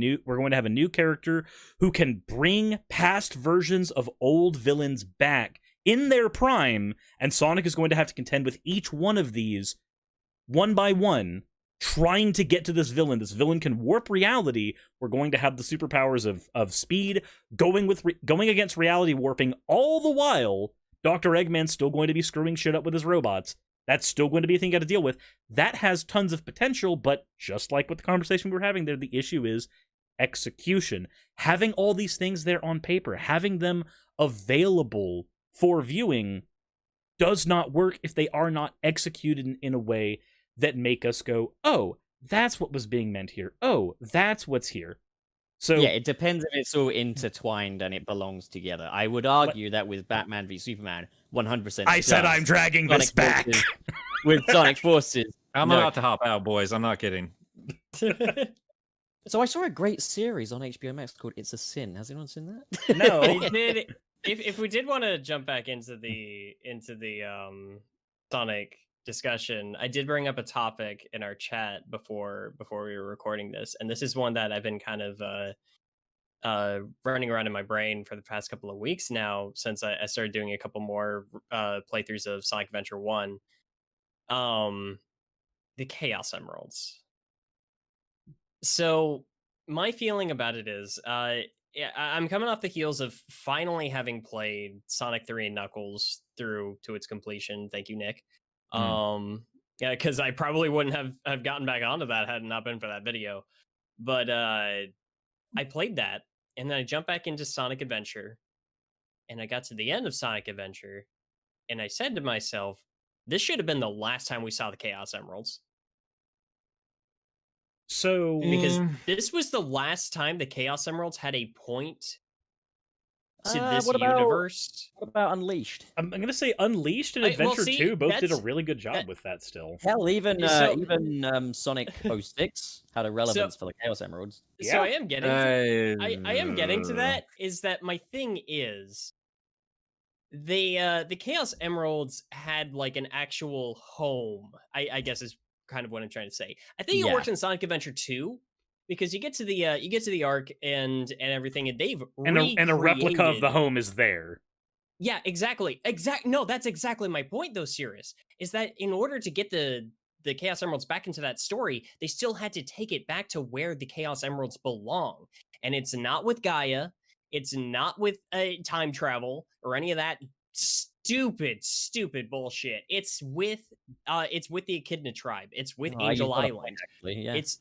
new character who can bring past versions of old villains back in their prime, and Sonic is going to have to contend with each one of these one by one, trying to get to this villain. This villain can warp reality. We're going to have the superpowers of speed, going against reality warping, all the while Dr. Eggman's still going to be screwing shit up with his robots. That's still going to be a thing you got to deal with. That has tons of potential, but just like with the conversation we were having there, the issue is execution. Having all these things there on paper, having them available for viewing does not work if they are not executed in a way that make us go, oh, that's what was being meant here. Oh, that's what's here. So yeah, it depends if it's all intertwined and it belongs together. I would argue that with Batman v Superman, 100%. I said I'm dragging this back. With Sonic Forces. I'm about to hop out, boys. I'm not kidding. So I saw a great series on HBO Max called It's a Sin. Has anyone seen that? No. If we did want to jump back into the Sonic discussion, I did bring up a topic in our chat before we were recording this, and this is one that I've been kind of running around in my brain for the past couple of weeks now, since I started doing a couple more playthroughs of Sonic Adventure 1. The Chaos Emeralds. So my feeling about it is, I'm coming off the heels of finally having played Sonic 3 and Knuckles through to its completion. Thank you, Nick. Yeah, because I probably wouldn't have gotten back onto that had it not been for that video. But I played that, and then I jumped back into Sonic Adventure, and I got to the end of Sonic Adventure, and I said to myself, this should have been the last time we saw the Chaos Emeralds. So Because this was the last time the Chaos Emeralds had a point to this universe. What about Unleashed? I'm going to say Unleashed and Well, Adventure see, 2 both did a that's- really good job with that still. Hell, even So- Sonic 06 had a relevance for the Chaos Emeralds. So Yeah. I am getting I am getting to that. Is that my thing is the Chaos Emeralds had like an actual home, I guess is kind of what I'm trying to say. I think it Yeah. worked in Sonic Adventure 2, because you get to the arc and everything, and they've And a replica of the recreated- home is there. Yeah, exactly. No, that's exactly my point, though, Suris, is that in order to get the Chaos Emeralds back into that story, they still had to take it back to where the Chaos Emeralds belong. And it's not with Gaia, it's not with time travel or any of that stupid bullshit. It's with the Echidna tribe. It's with Oh, Angel you've got a Island. point, actually, yeah. It's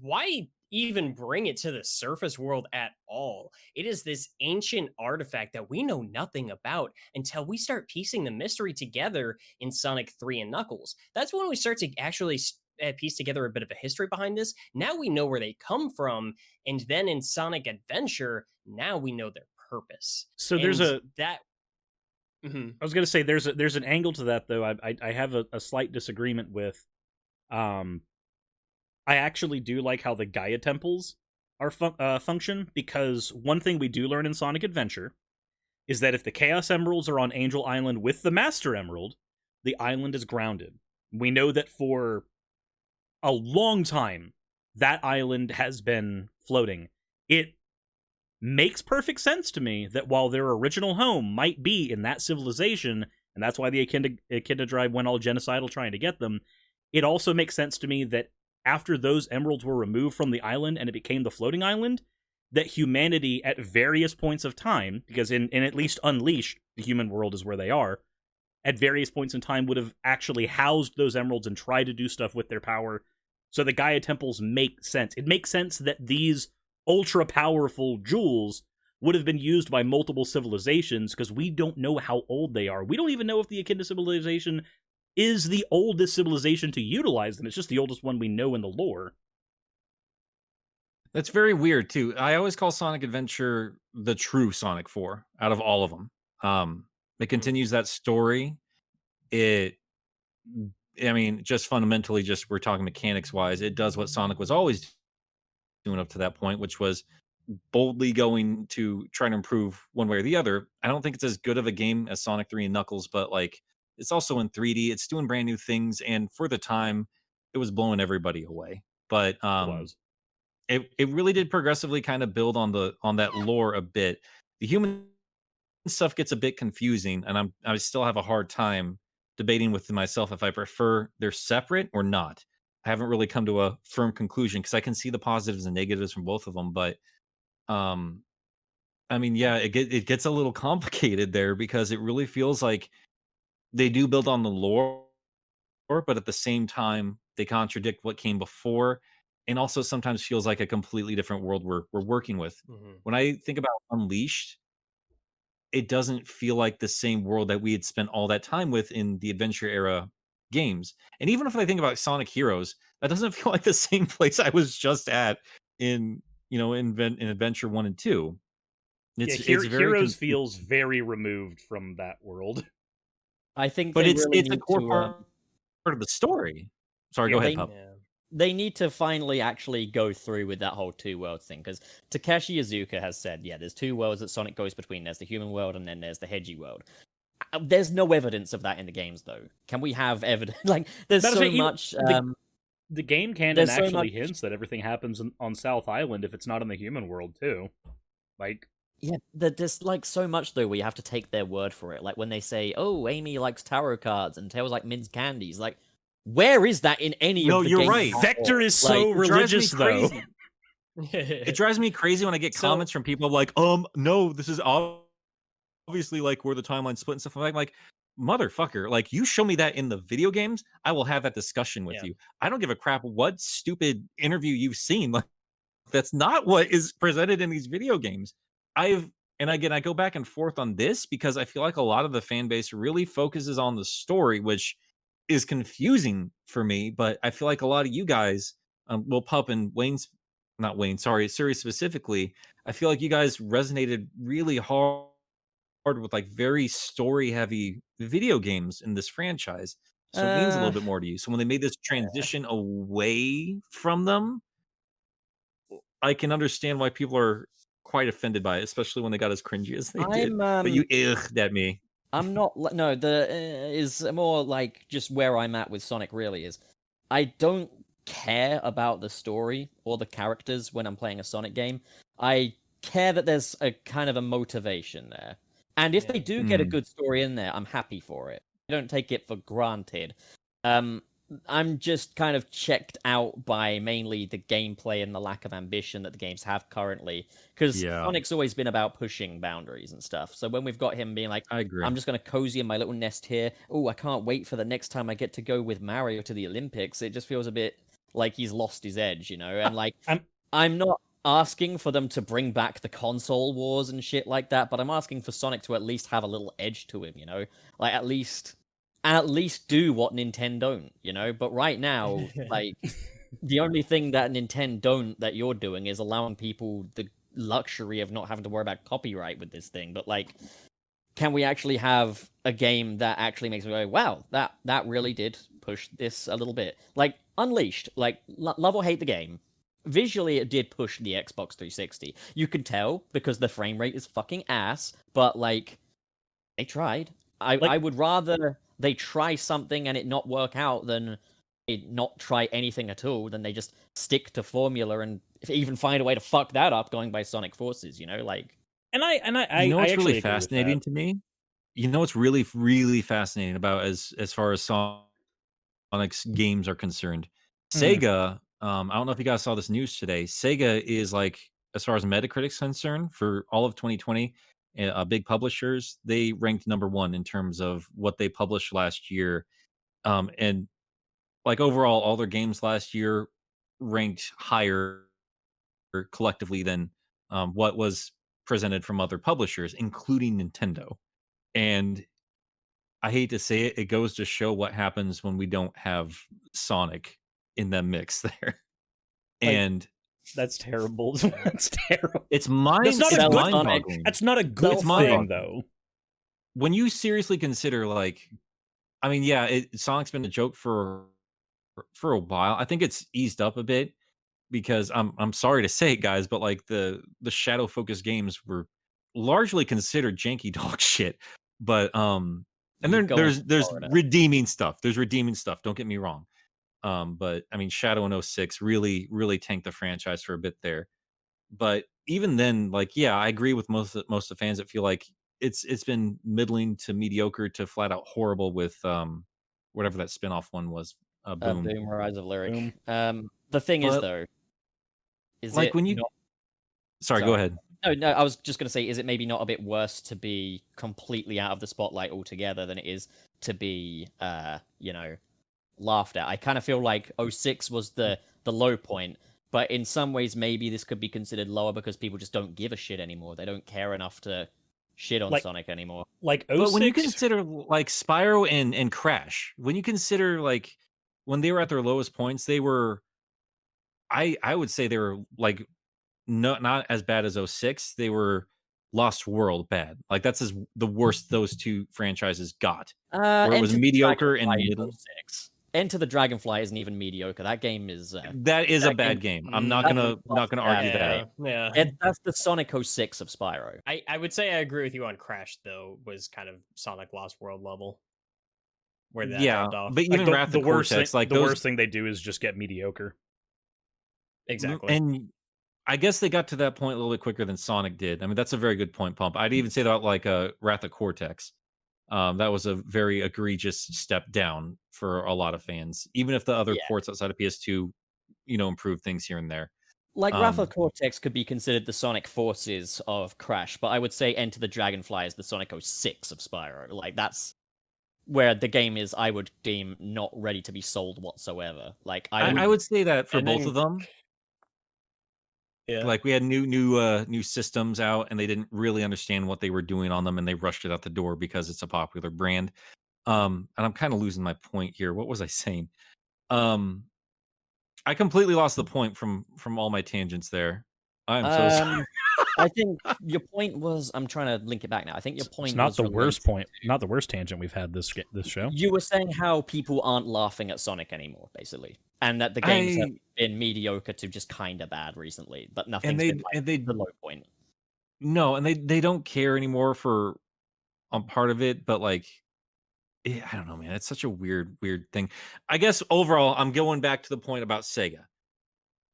why even bring it to the surface world at all? It is this ancient artifact that we know nothing about until we start piecing the mystery together in Sonic 3 and Knuckles. That's when we start to actually piece together a bit of a history behind this. Now we know where they come from, and then in Sonic Adventure, now we know their purpose. So there's And a that. Mhm. I was gonna say there's an angle to that though. I have a slight disagreement with. I actually do like how the Gaia temples are function, because one thing we do learn in Sonic Adventure is that if the Chaos Emeralds are on Angel Island with the Master Emerald, the island is grounded. We know that for a long time that island has been floating. It makes perfect sense to me that while their original home might be in that civilization, and that's why the Echidna tribe went all genocidal trying to get them, it also makes sense to me that after those emeralds were removed from the island and it became the floating island, that humanity at various points of time, because in at least Unleashed, the human world is where they are, at various points in time would have actually housed those emeralds and tried to do stuff with their power. So the Gaia temples make sense. It makes sense that these ultra-powerful jewels would have been used by multiple civilizations, because we don't know how old they are. We don't even know if the Echidna civilization is the oldest civilization to utilize them. It's just the oldest one we know in the lore. That's very weird too. I always call Sonic Adventure the true Sonic 4 out of all of them. It continues that story. I mean, just fundamentally, just we're talking mechanics wise, it does what Sonic was always doing up to that point, which was boldly going to try to improve one way or the other. I don't think it's as good of a game as Sonic 3 and Knuckles, but like it's also in 3D. It's doing brand new things, and for the time, it was blowing everybody away. But It was. it really did progressively kind of build on that lore a bit. The human stuff gets a bit confusing, and I still have a hard time debating with myself if I prefer they're separate or not. I haven't really come to a firm conclusion because I can see the positives and negatives from both of them. But I mean, yeah, it gets a little complicated there because it really feels like they do build on the lore, but at the same time they contradict what came before, and also sometimes feels like a completely different world we're working with. Mhm. When I think about Unleashed, it doesn't feel like the same world that we had spent all that time with in the adventure era games. And even if I think about Sonic Heroes, that doesn't feel like the same place I was just at in in Adventure 1 and 2. It's very Heroes confusing. feels very removed from that world. I think But they it's really a need core to, part of the story. Sorry, Yeah, go ahead, they- Pup. Yeah. they need to finally actually go through with that whole two worlds thing, because Takashi Iizuka has said, yeah, there's two worlds that Sonic goes between. There's the human world and then there's the Hedgie world. There's no evidence of that in the games, though. Can we have evidence? Like, there's That's so right, even much. The game canon There's so actually much- hints that everything happens on South Island if it's not in the human world too. Like, Yeah, there's like so much though where you have to take their word for it. Like when they say, "Oh, Amy likes tarot cards and Tails like mints candies," like, where is that in any No, of the you're games right. at Vector all? is so Like, religious though. Crazy. It drives me crazy when I get So- comments from people like, no, this is obviously like where the timeline split and stuff. I'm like, motherfucker, like you show me that in the video games, I will have that discussion with Yeah. you. I don't give a crap what stupid interview you've seen. Like, that's not what is presented in these video games. And again, I go back and forth on this because I feel like a lot of the fan base really focuses on the story, which is confusing for me. But I feel like a lot of you guys, well, Pup and not Wayne, sorry, Suris specifically, I feel like you guys resonated really hard with like very story heavy video games in this franchise. So it means a little bit more to you. So when they made this transition away from them, I can understand why people are quite offended by it, especially when they got as cringy as they did. But you ughed at me. I'm not. No, is more like just where I'm at with Sonic. Really, is I don't care about the story or the characters when I'm playing a Sonic game. I care that there's a kind of a motivation there. And if they Yeah. do get a good story in there, I'm happy for it. I don't take it for granted. I'm just kind of checked out by mainly the gameplay and the lack of ambition that the games have currently. Because Yeah. Sonic's always been about pushing boundaries and stuff. So when we've got him being like, I agree. I'm just going to cozy in my little nest here. Oh, I can't wait for the next time I get to go with Mario to the Olympics. It just feels a bit like he's lost his edge, you know? And like, I'm not asking for them to bring back the console wars and shit like that, but I'm asking for Sonic to at least have a little edge to him, you know? Like, at least do what Nintendo don't, you know? But right now, like, the only thing that Nintendo don't that you're doing is allowing people the luxury of not having to worry about copyright with this thing. But like, can we actually have a game that actually makes me go, wow, that really did push this a little bit? Like Unleashed, like love or hate the game, visually it did push the Xbox 360. You can tell because the frame rate is fucking ass, but like they tried. I would rather they try something and it not work out than it not try anything at all, than they just stick to formula and even find a way to fuck that up going by Sonic Forces, you know, like. And I You know I what's actually really agree with fascinating that. to me? You know what's really, really fascinating about as far as Sonic's games are concerned? Sega, I don't know if you guys saw this news today. Sega is like, as far as Metacritic's concerned, for all of 2020, big publishers, they ranked number one in terms of what they published last year. And like overall, all their games last year ranked higher collectively than what was presented from other publishers, including Nintendo. And I hate to say it, it goes to show what happens when we don't have Sonic in the mix there. Like, And that's terrible. That's terrible. it's That's not a good mind-boggling. That's not a good It's thing, mind-boggling. though. When you seriously consider, like, I mean, yeah, Sonic's been a joke for a while. I think it's eased up a bit because I'm sorry to say it, guys, but like the shadow focused games were largely considered janky dog shit. But and You're then going to there's Florida. redeeming stuff. There's redeeming stuff. Don't get me wrong. But I mean, Shadow and 06 really tanked the franchise for a bit there. But even then, like, yeah, I agree with most of the fans that feel like it's been middling to mediocre to flat out horrible with whatever that spin-off one was. Boom. Boom, Rise of Lyric. Boom. The thing is, But, though, is like, it when you not... Sorry, go ahead. No, I was just going to say, is it maybe not a bit worse to be completely out of the spotlight altogether than it is to be, you know, laughed at? I kind of feel like 06 was the low point, but in some ways, maybe this could be considered lower because people just don't give a shit anymore. They don't care enough to shit on Like- Sonic anymore. Like But when you 06 consider like Spyro and Crash, when you consider like when they were at their lowest points, they were I would say they were like not as bad as 06. They were Lost World bad. Like that's the worst those two franchises got. Where it was Enter the mediocre and Dragonfly is middle. 06. Enter the Dragonfly isn't even mediocre. That game is... That is a that bad game- game. I'm not that's gonna a not gonna argue yeah. that. Yeah. that's the Sonic 06 of Spyro. I would say I agree with you on Crash, though, was kind of Sonic Lost World level. Where that Yeah, dropped off. but even like Wrath the of worst Cortex, thing, like the those, worst thing they do is just get mediocre. Exactly. And I guess they got to that point a little bit quicker than Sonic did. I mean, that's a very good point, Pump. I'd even say that like Wrath of Cortex. That was a very egregious step down for a lot of fans, even if the other Yeah. ports outside of PS2, you know, improved things here and there. Like, Wrath Um, of Cortex could be considered the Sonic Forces of Crash, but I would say Enter the Dragonfly is the Sonic 06 of Spyro. Like, that's where the game is, I would deem, not ready to be sold whatsoever. Like, I would say that for and both then- of them. Yeah. Like we had new systems out, and they didn't really understand what they were doing on them, and they rushed it out the door because it's a popular brand. And I'm kind of losing my point here. What was I saying? I completely lost the point from all my tangents there. I'm so sorry. I think your point was... I'm trying to link it back now. I think your point It's not was the worst related- point, not the worst tangent we've had this show. You were saying how people aren't laughing at Sonic anymore, basically, and that the games have been mediocre to just kind of bad recently, but nothing's been like the low point. No, and they don't care anymore for part of it, but like I don't know, man. It's such a weird thing. I guess overall, I'm going back to the point about Sega.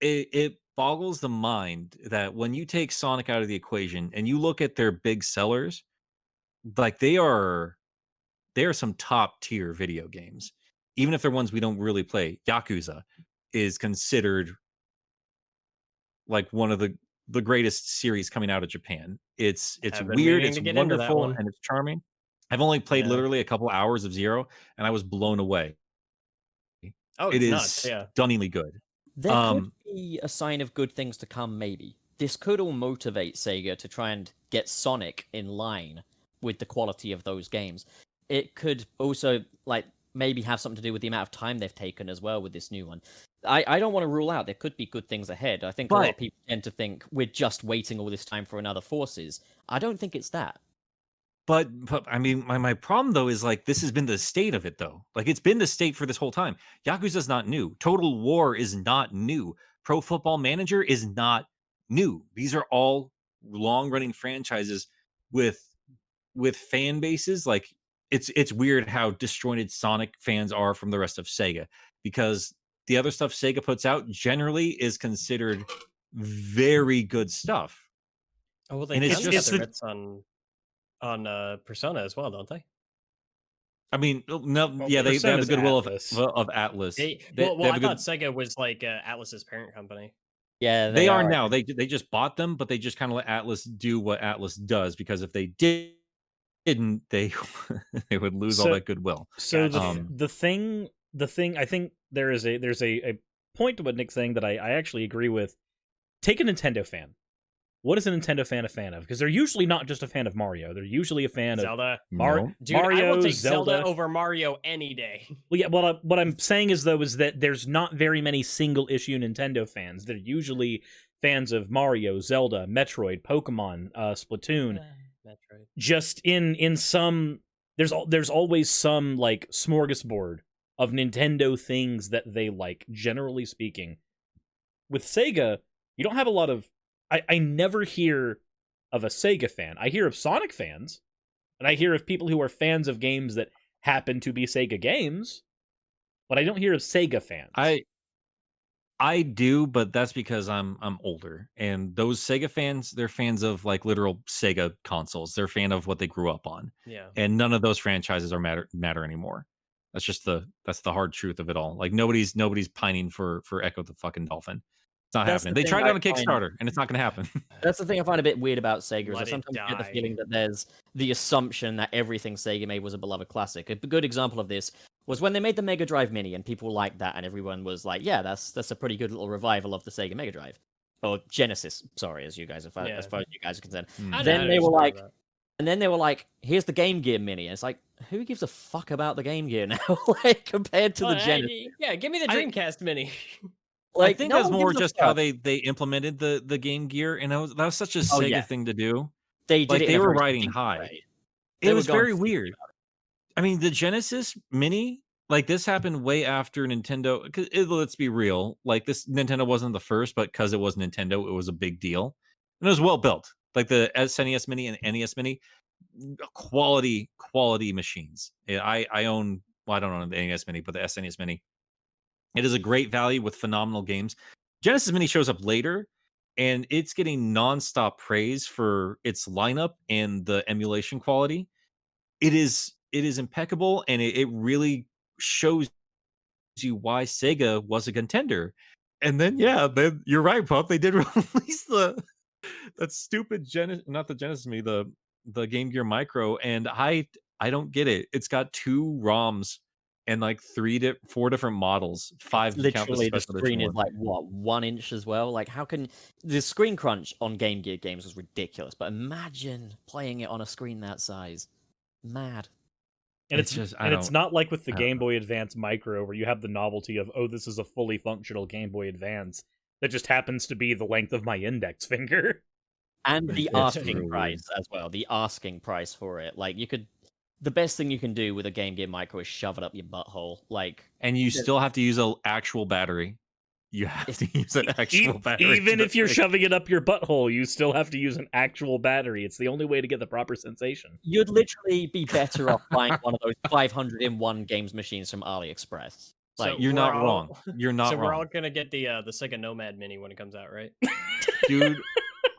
It boggles the mind that when you take Sonic out of the equation and you look at their big sellers, like they are some top tier video games. Even if they're ones we don't really play. Yakuza is considered like one of the greatest series coming out of Japan. It's I've been weird, meaning it's to get into that wonderful, one. and it's charming. I've only played Yeah. literally a couple hours of Zero, and I was blown away. Oh, It it's is nuts. Yeah. stunningly good. There could Um, be a sign of good things to come, maybe. This could all motivate Sega to try and get Sonic in line with the quality of those games. It could also, like, maybe have something to do with the amount of time they've taken as well with this new one. I don't want to rule out there could be good things ahead. I think a lot But of people tend to think we're just waiting all this time for another Forces. I don't think it's that. But I mean, my problem though is like this has been the state of it though. Like it's been the state for this whole time. Yakuza's not new. Total War is not new. Pro Football Manager is not new. These are all long running franchises with fan bases. Like it's weird how disjointed Sonic fans are from the rest of Sega because the other stuff Sega puts out generally is considered very good stuff. Oh well, they And it's kind of just got their bits on Persona as well, don't they? I mean, no, Well, yeah, they have the Persona's goodwill Atlas. of Atlas. They, They well, have I a good. thought Sega was like Atlas's parent company. Yeah, They are are. now. They just bought them, but they just kind of let Atlas do what Atlas does because if they didn't, they they would lose all So- that goodwill. So Gotcha. the thing I think there's a point to what Nick's saying that I actually agree with. Take a Nintendo fan. What is a Nintendo fan a fan of? Because they're usually not just a fan of Mario. They're usually a fan of Zelda. No. Dude, I Mario, will take Zelda. Zelda over Mario any day. Well, yeah. What I'm saying is though is that there's not very many single issue Nintendo fans. They're usually fans of Mario, Zelda, Metroid, Pokemon, Splatoon. Metroid. Just in some there's always some like smorgasbord of Nintendo things that they like, generally speaking. With Sega, you don't have a lot of I never hear of a Sega fan. I hear of Sonic fans, and I hear of people who are fans of games that happen to be Sega games, but I don't hear of Sega fans. I do, but that's because I'm older, and those Sega fans, they're fans of like literal Sega consoles. They're a fan of what they grew up on, Yeah. and none of those franchises are matter anymore. That's the hard truth of it all. Like nobody's pining for Echo the fucking Dolphin. It's not That's happening. the They thing tried it I on a find- Kickstarter, and it's not going to happen. That's the thing I find a bit weird about Sega is I Let it sometimes get the die. feeling that there's the assumption that everything Sega made was a beloved classic. A good example of this was when they made the Mega Drive Mini, and people liked that, and everyone was like, "Yeah, that's a pretty good little revival of the Sega Mega Drive." Or Genesis, sorry, as far Yeah. as you guys are concerned. Hmm. I Then know, they it's were not like- that. And then they were like, "Here's the Game Gear Mini," and it's like, who gives a fuck about the Game Gear now? Like compared to the Well, Genesis, yeah, give me the I- Dreamcast Mini. like I think no that's one more gives a just how fuck. they implemented the Game Gear, and that was such a Oh, Sega yeah. thing to do. They did like, it. they in a were very riding sneaky high. way. They It were was going very sneaky weird. about it. I mean, the Genesis Mini, like this happened way after Nintendo. Let's be real, like this Nintendo wasn't the first, but because it was Nintendo, it was a big deal, and it was well built. Like the SNES Mini and NES Mini, quality machines. I own. Well, I don't own the NES Mini, but the SNES Mini. It is a great value with phenomenal games. Genesis Mini shows up later, and it's getting nonstop praise for its lineup and the emulation quality. It is impeccable, and it really shows you why Sega was a contender. And then you're right, Pup. They did release that stupid not the Genesis Mini, the Game Gear Micro, and I don't get it. It's got 2 ROMs and like 4 different models, 5 if you count Literally, the special screen edition is one. like what 1 inch as well. Like, how can the screen crunch on Game Gear games was ridiculous? But imagine playing it on a screen that size. Mad. And It's just- I and it's don't- not like with the I don't Game know. Boy Advance Micro where you have the novelty of, oh, this is a fully functional Game Boy Advance that just happens to be the length of my index finger. And the It's asking real price as well. The asking price for it. Like, the best thing you can do with a Game Gear Micro is shove it up your butthole. Like, And you Yes. still have to use an actual battery. You have to use an actual battery. Even if you're thing. shoving it up your butthole, you still have to use an actual battery. It's the only way to get the proper sensation. You'd literally be better off buying one of those 500 in one games machines from AliExpress. Like, So You're not we're wrong. all- You're not So wrong. we're all gonna get the Sega Nomad Mini when it comes out, right? Dude,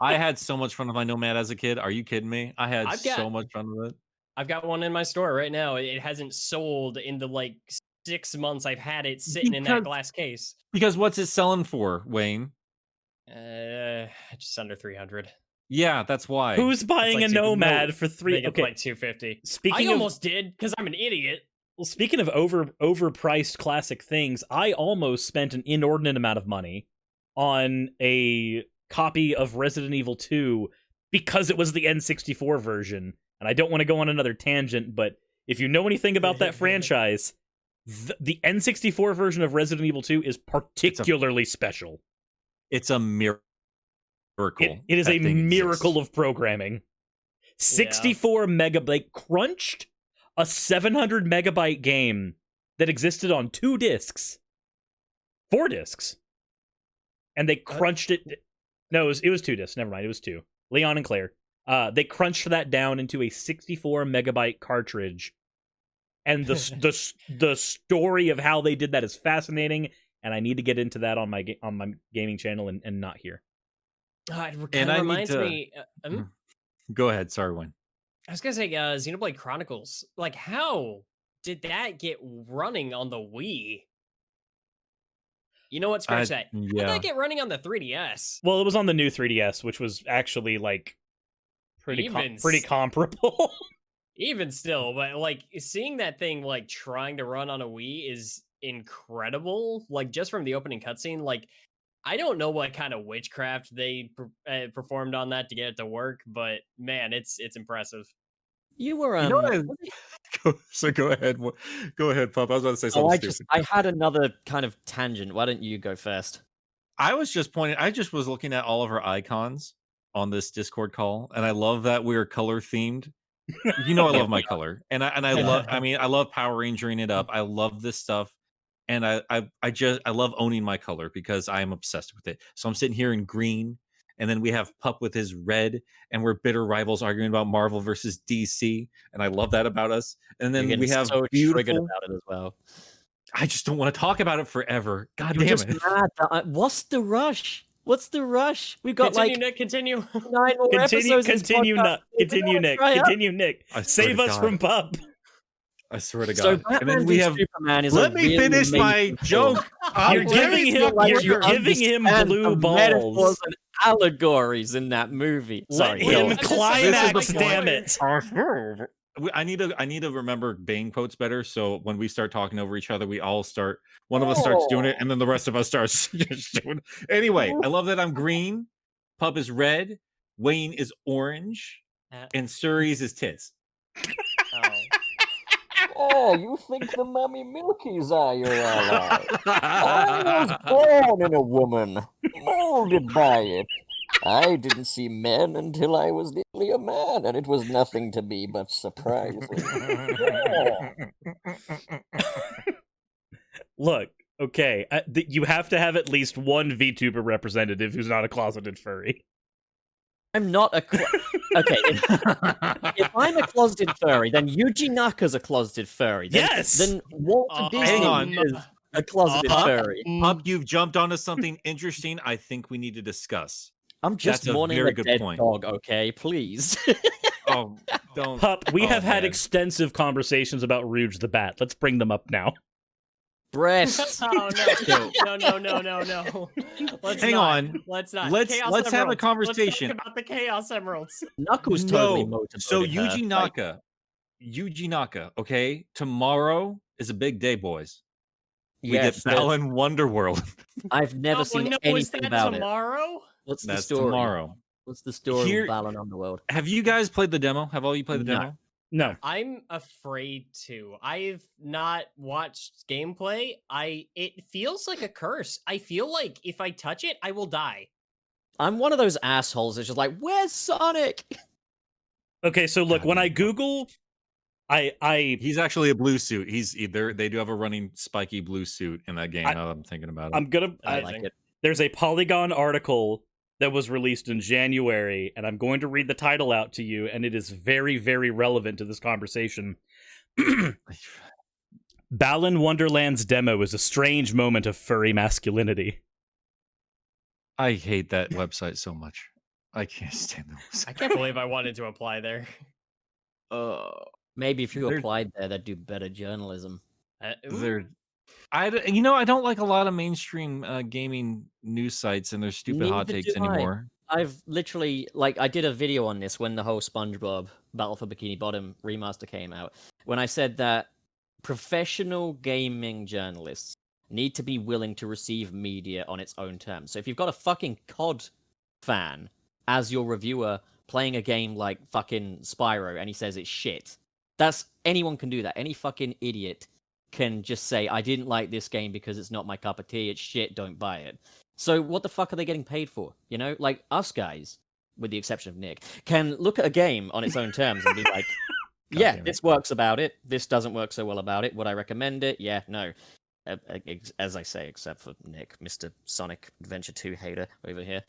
I had so much fun with my Nomad as a kid. Are you kidding me? I had I've so got- much fun with it. I've got one in my store right now. It hasn't sold in the like 6 months I've had it sitting in that Because- glass case. Because what's it selling for, Wayne? Just under 300. Yeah, that's why. Who's buying like a super- Nomad no, for I three? think it's Okay, like 250. speaking I of almost did because I'm an idiot. well, speaking of overpriced classic things, I almost spent an inordinate amount of money on a copy of Resident Evil 2 because it was the N64 version. And I don't want to go on another tangent, but if you know anything about that franchise, the N64 version of Resident Evil 2 is particularly special. It's a miracle. It is that a thing miracle exists. of programming. 64 megabyte crunched a 700 megabyte game that existed on 4 discs, and they crunched it. No, it was 2 discs. Never mind, it was 2. Leon and Claire. They crunched that down into a 64 megabyte cartridge, and the story of how they did that is fascinating. And I need to get into that on my gaming channel and not here. It And kind I of need reminds to- me. Go ahead. Sorry, Wayne. I was gonna say Xenoblade Chronicles. Like, how did that get running on the Wii? You know what? Scratch that. How did Yeah. that get running on the 3DS? Well, it was on the new 3DS, which was actually like pretty comparable. Even still, but like seeing that thing like trying to run on a Wii is incredible. Like just from the opening cutscene, like I don't know what kind of witchcraft they performed on that to get it to work, but man, it's impressive. you were You know what So go ahead. Go ahead, Pup. I was about to say something stupid. I had another kind of tangent. Why don't you go first? I was just was looking at all of our icons on this Discord call, and I love that we're color themed. You know, I love my color, and I love. I mean, I love Power Rangering it up. I love this stuff, and I love owning my color because I am obsessed with it. So I'm sitting here in green, and then we have Pup with his red, and we're bitter rivals arguing about Marvel versus DC, and I love that about us. And then You're we getting have so triggered beautiful. about it as well. I just don't want to talk about it forever. God You're damn just it! mad that what's the rush? What's the rush? We've got Continue, like Nick. Continue. 9 more episodes. in this podcast. Continue, Nick. Try out. Continue, Nick. I swear Save to us God. from Pup. I swear to God. So And Batman then we v have. Superman is Let a me really finish my amazing film. joke. You're I'm giving letting him- you- you're giving him understand blue the balls. metaphors and allegories in that movie. Sorry, Let go him on. I'm just climax, saying, damn it. I need to remember Bane quotes better. So when we start talking over each other, we all start. One of us starts doing it, and then the rest of us starts doing it. Anyway, I love that I'm green. Pup is red. Wayne is orange, and Suris is tits. Oh. Oh, you think the mummy milkies are your ally? I was born in a woman, molded by it. I didn't see men until I was nearly a man, and it was nothing to me but surprising. Yeah. Look, okay, you have to have at least one VTuber representative who's not a closeted furry. I'm not a. Okay, if I'm a closeted furry, then Yuji Naka's a closeted furry. Then, Yes! Then Walter Disney hang on. is a closeted furry. Pup, you've jumped onto something interesting. I think we need to discuss. I'm just That's a mourning very a good dead point. dog. Okay, please. Oh, don't. Pup, we Oh, have had man. extensive conversations about Rouge the Bat. Let's bring them up now. Breasts. Oh no! Let's Hang not. on. Let's not. Let's have a Emeralds. Let's conversation. talk about the Chaos Emeralds. Knuckles totally No. motivated So her. Yuji Naka. Okay, tomorrow is a big day, boys. We Yes, get Balan Wonderworld. I've never seen is anything that about it. tomorrow? What's the That's story? tomorrow. What's the story Here- of Balan Underworld? Have you guys played the demo? Have all you played the No. demo? No. I'm afraid to. I've not watched gameplay. It feels like a curse. I feel like if I touch it, I will die. I'm one of those assholes that's just like, where's Sonic? Okay, so look, God when I damn. Google He's actually a blue suit. They do have a running spiky blue suit in that game. Now that I'm thinking about it. I like it. There's a Polygon article that was released in January, and I'm going to read the title out to you, and it is very, very relevant to this conversation. Balan Wonderland's demo is a strange moment of furry masculinity. I hate that website so much. I can't stand those. I can't believe I wanted to apply there. Maybe if you They're- applied there, they'd do better journalism. Ooh. I don't like a lot of mainstream gaming news sites and their stupid hot Neither takes do I. anymore. I've literally, I did a video on this when the whole SpongeBob Battle for Bikini Bottom remaster came out. When I said that professional gaming journalists need to be willing to receive media on its own terms. So if you've got a fucking COD fan as your reviewer playing a game like fucking Spyro and he says it's shit, anyone can do that. Any fucking idiot can just say, I didn't like this game because it's not my cup of tea, it's shit, don't buy it. So what the fuck are they getting paid for? You know, like us guys, with the exception of Nick, can look at a game on its own terms and be like, yeah, damn it. this works about it, this doesn't work so well about it, would I recommend it? Yeah, no. As I say, except for Nick, Mr. Sonic Adventure 2 hater over here.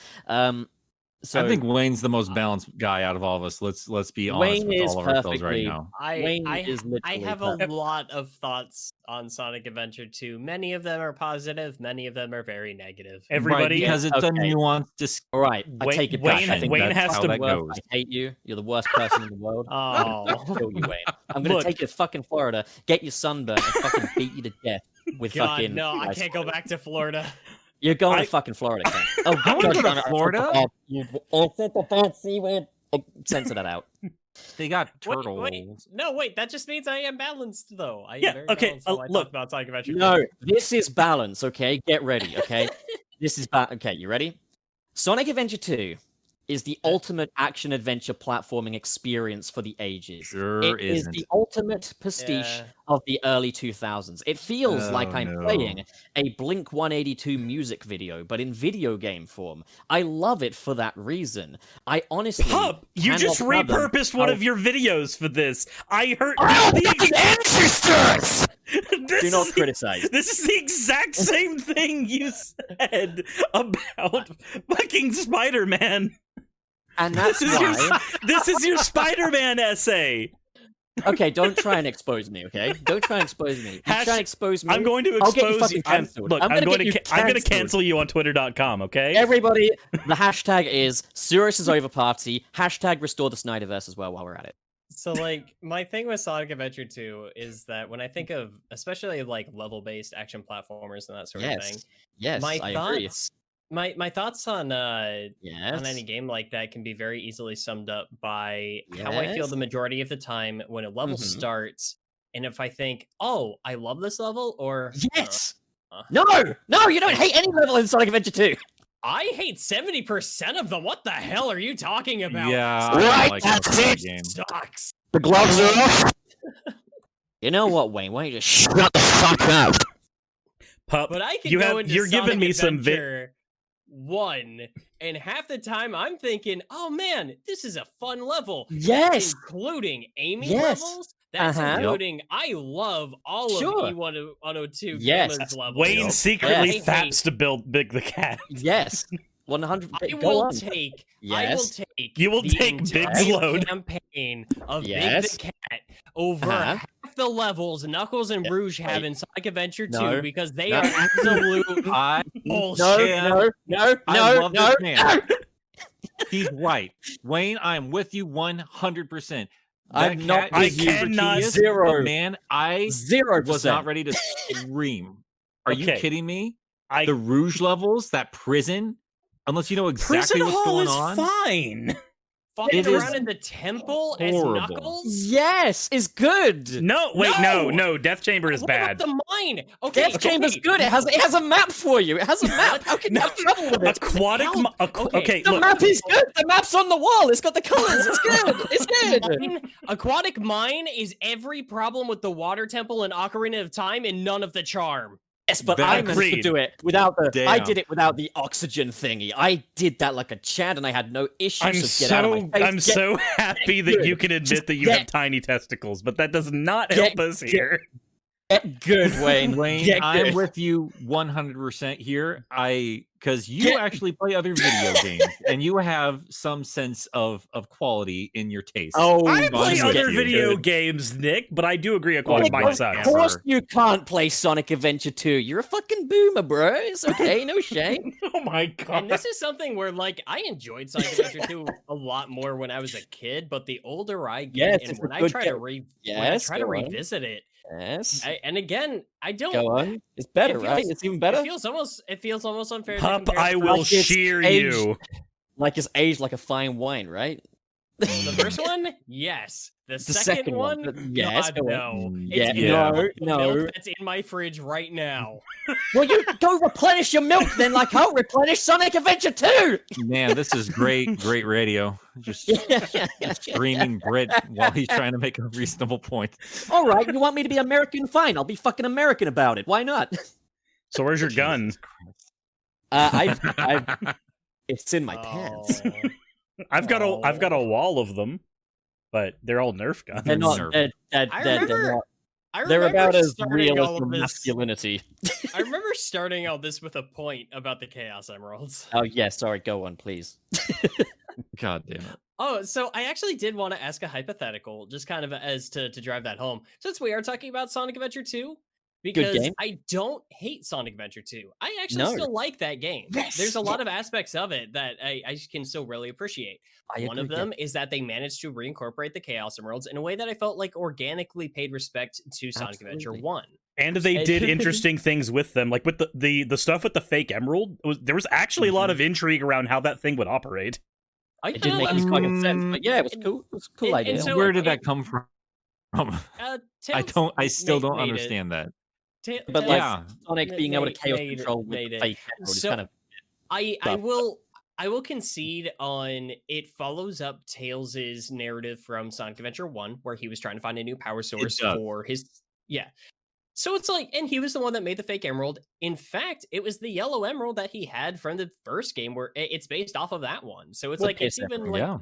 So I think Wayne's the most balanced guy out of all of us. Let's be honest Wayne with is all of ourselves right perfectly- now. Wayne is I literally have a perfect. lot of thoughts on Sonic Adventure 2. Many of them are positive, many of them are very negative. Everybody, right, because it's a okay. nuanced All right, I Wayne- take it Wayne- back. I think Wayne that's has how to- that goes. goes. I hate you. You're the worst person in the world. Oh. I'll kill you, Wayne. I'm gonna Look. take you to fucking Florida, get you sunburned, and fucking beat you to death with God, fucking. no, I ice can't go water. back to Florida. You're going I- to fucking Florida, Ken. Oh, I wanna God, go to damn it, I Florida? forgot. I said the fancy word. Censor that out. They got Wait, turtles. wait, that just means I am balanced, though. I am Yeah, very okay, balanced while I look. talk about Sonic Adventure 2. No, this is balance, okay? Get ready, okay? This is okay, you ready? Sonic Adventure 2 is the ultimate action-adventure platforming experience for the ages. Sure It is isn't. the ultimate pastiche Yeah. of the early 2000s. It feels like Oh, I'm no. playing a Blink 182 music video, but in video game form. I love it for that reason. I honestly... Pup, you cannot just fathom repurposed one how- of your videos for this. I heard Do not criticize. This is the exact same thing you said about fucking Spider-Man. And that's This is why... this is your Spider-Man essay. Okay, don't try and expose me, okay? Don't try and expose me. You Hash- try and expose me. I'm going to I'll get you expose fucking you. cancelled. Look, I'm I'm gonna going get to you I'm going to cancelled. cancel you on Twitter.com. Okay. Everybody, the hashtag is Suris is over party. Hashtag restore the Snyderverse as well while we're at it. So, like, my thing with Sonic Adventure 2 is that when I think of, especially, like, level-based action platformers and that sort of thing, Yes, my I agree. thoughts... My thoughts on Yes. any game like that can be very easily summed up by how I feel Yes. the majority of the time when a level Mhm. starts, and if I think, oh, I love this level, or Yes! uh. No! No, you don't hate any level in Sonic Adventure 2! I hate 70% of them. What the hell are you talking about? Yeah, Right, I don't like that's most of that it. game. Sucks. The gloves are off. You know what, Wayne? Why don't you just shut the fuck up? Pup, But I can you go have into you're Sonic giving me some Adventure 1, and half the time I'm thinking, oh man, this is a fun level. Yes! Including Amy Yes. levels. That's Uh-huh. including, I love all Sure. of E102 Yes. Gamma's levels. Wayne secretly Yes. faps to build Big the Cat. Yes! 100. I Go will on. take. Yes. You will the take Big's entire load. campaign of Yes. Big the Cat over Uh-huh. half the levels Knuckles and Rouge have in Sonic Adventure 2 No. because they No. are absolute I bullshit. No, I love no. this man. He's right. Wayne, I'm with you 100%. I'm not I is super cannot- tedious, Zero. but man, I 0%. was not ready to scream. Are you Okay. kidding me? I The Rouge levels, that prison, unless you know exactly Prison what's Hall going is on. fine. Fucking It is around in the temple as horrible. Knuckles? Yes, it's good. No, wait, No! no, Death Chamber is What bad. about the mine? Okay, Death Chamber's okay. good. It has a map for you. It has a map. How can you have trouble with it? Aquatic. Help. Okay, Okay, The look. map is good. The map's on the wall. It's got the colors. It's good. It's good. Aquatic Mine is every problem with the Water Temple and Ocarina of Time and none of the charm. Yes, but That- I managed to Agreed. do it without the. I Damn. did it without the oxygen thingy. I did that like a Chad, and I had no issues. I'm Just get out of my face. I'm so happy that good. you can admit Just that you have get- tiny testicles, but that does not Get- help us get- here. Get good, Wayne. Wayne, Get I'm good. with you 100% here. Because you Get- actually play other video games and you have some sense of quality in your taste. Oh, I I'm play with other you. video games, Nick, but I do agree a quarter Nick, mine of sucks. course you can't play Sonic Adventure 2. You're a fucking boomer, bro. It's okay, no shame. Oh my god. And this is something where, like, I enjoyed Sonic Adventure 2 a lot more when I was a kid, but the older I get, Yes, and it's a when I good try game. to when I Yes, try to go on. revisit it, Yes. and again, I don't. Go on. It's better, It right? feels- It's even better. It feels almost unfair. to Pup, compare I the will first- it's shear aged- you. Like it's aged like a fine wine, right? The first one, yes. The The second second one, one, but yes, God, go on. no. Yeah, It's yeah. no. milk that's in my fridge right now. Well, you go replenish your milk then, like I'll replenish Sonic Adventure 2. Man, this is great radio. Just screaming Brit while he's trying to make a reasonable point. All right, you want me to be American? Fine, I'll be fucking American about it. Why not? So where's your gun? I've it's in my pants. Oh. I've got a wall of them, but they're all Nerf guns. They're not. Nerf. They're remember- not. I They're remember about as starting real as all the of this- masculinity. I remember starting all this with a point about the Chaos Emeralds. Oh yeah, sorry. Go on, please. God damn it. Oh, so I actually did want to ask a hypothetical, just kind of as to drive that home. Since we are talking about Sonic Adventure 2, because game. I don't hate Sonic Adventure 2. I actually No. still like that game. Yes, There's a lot of aspects of it that I can still really appreciate. One of agree, them is that they managed to reincorporate the Chaos Emeralds in a way that I felt like organically paid respect to Sonic Adventure Absolutely. 1. And they did interesting things with them, like with the stuff with the fake emerald. There was actually a lot of intrigue around how that thing would operate. I It didn't kinda make like- any fucking sense, but yeah, it was and- cool. It was a cool and idea. so- Where did that come from? Tails I still don't made it. understand that. But like Yeah. Sonic being able to made- chaos made it- control with made the it. fake emerald is So- kind of I stuff. will concede on it follows up Tails' narrative from Sonic Adventure 1, where he was trying to find a new power source does. for his So it's like, and he was the one that made the fake emerald. In fact, it was the yellow emerald that he had from the first game, where it's based off of that one. So it's What like it's piss even emerald? like Yeah.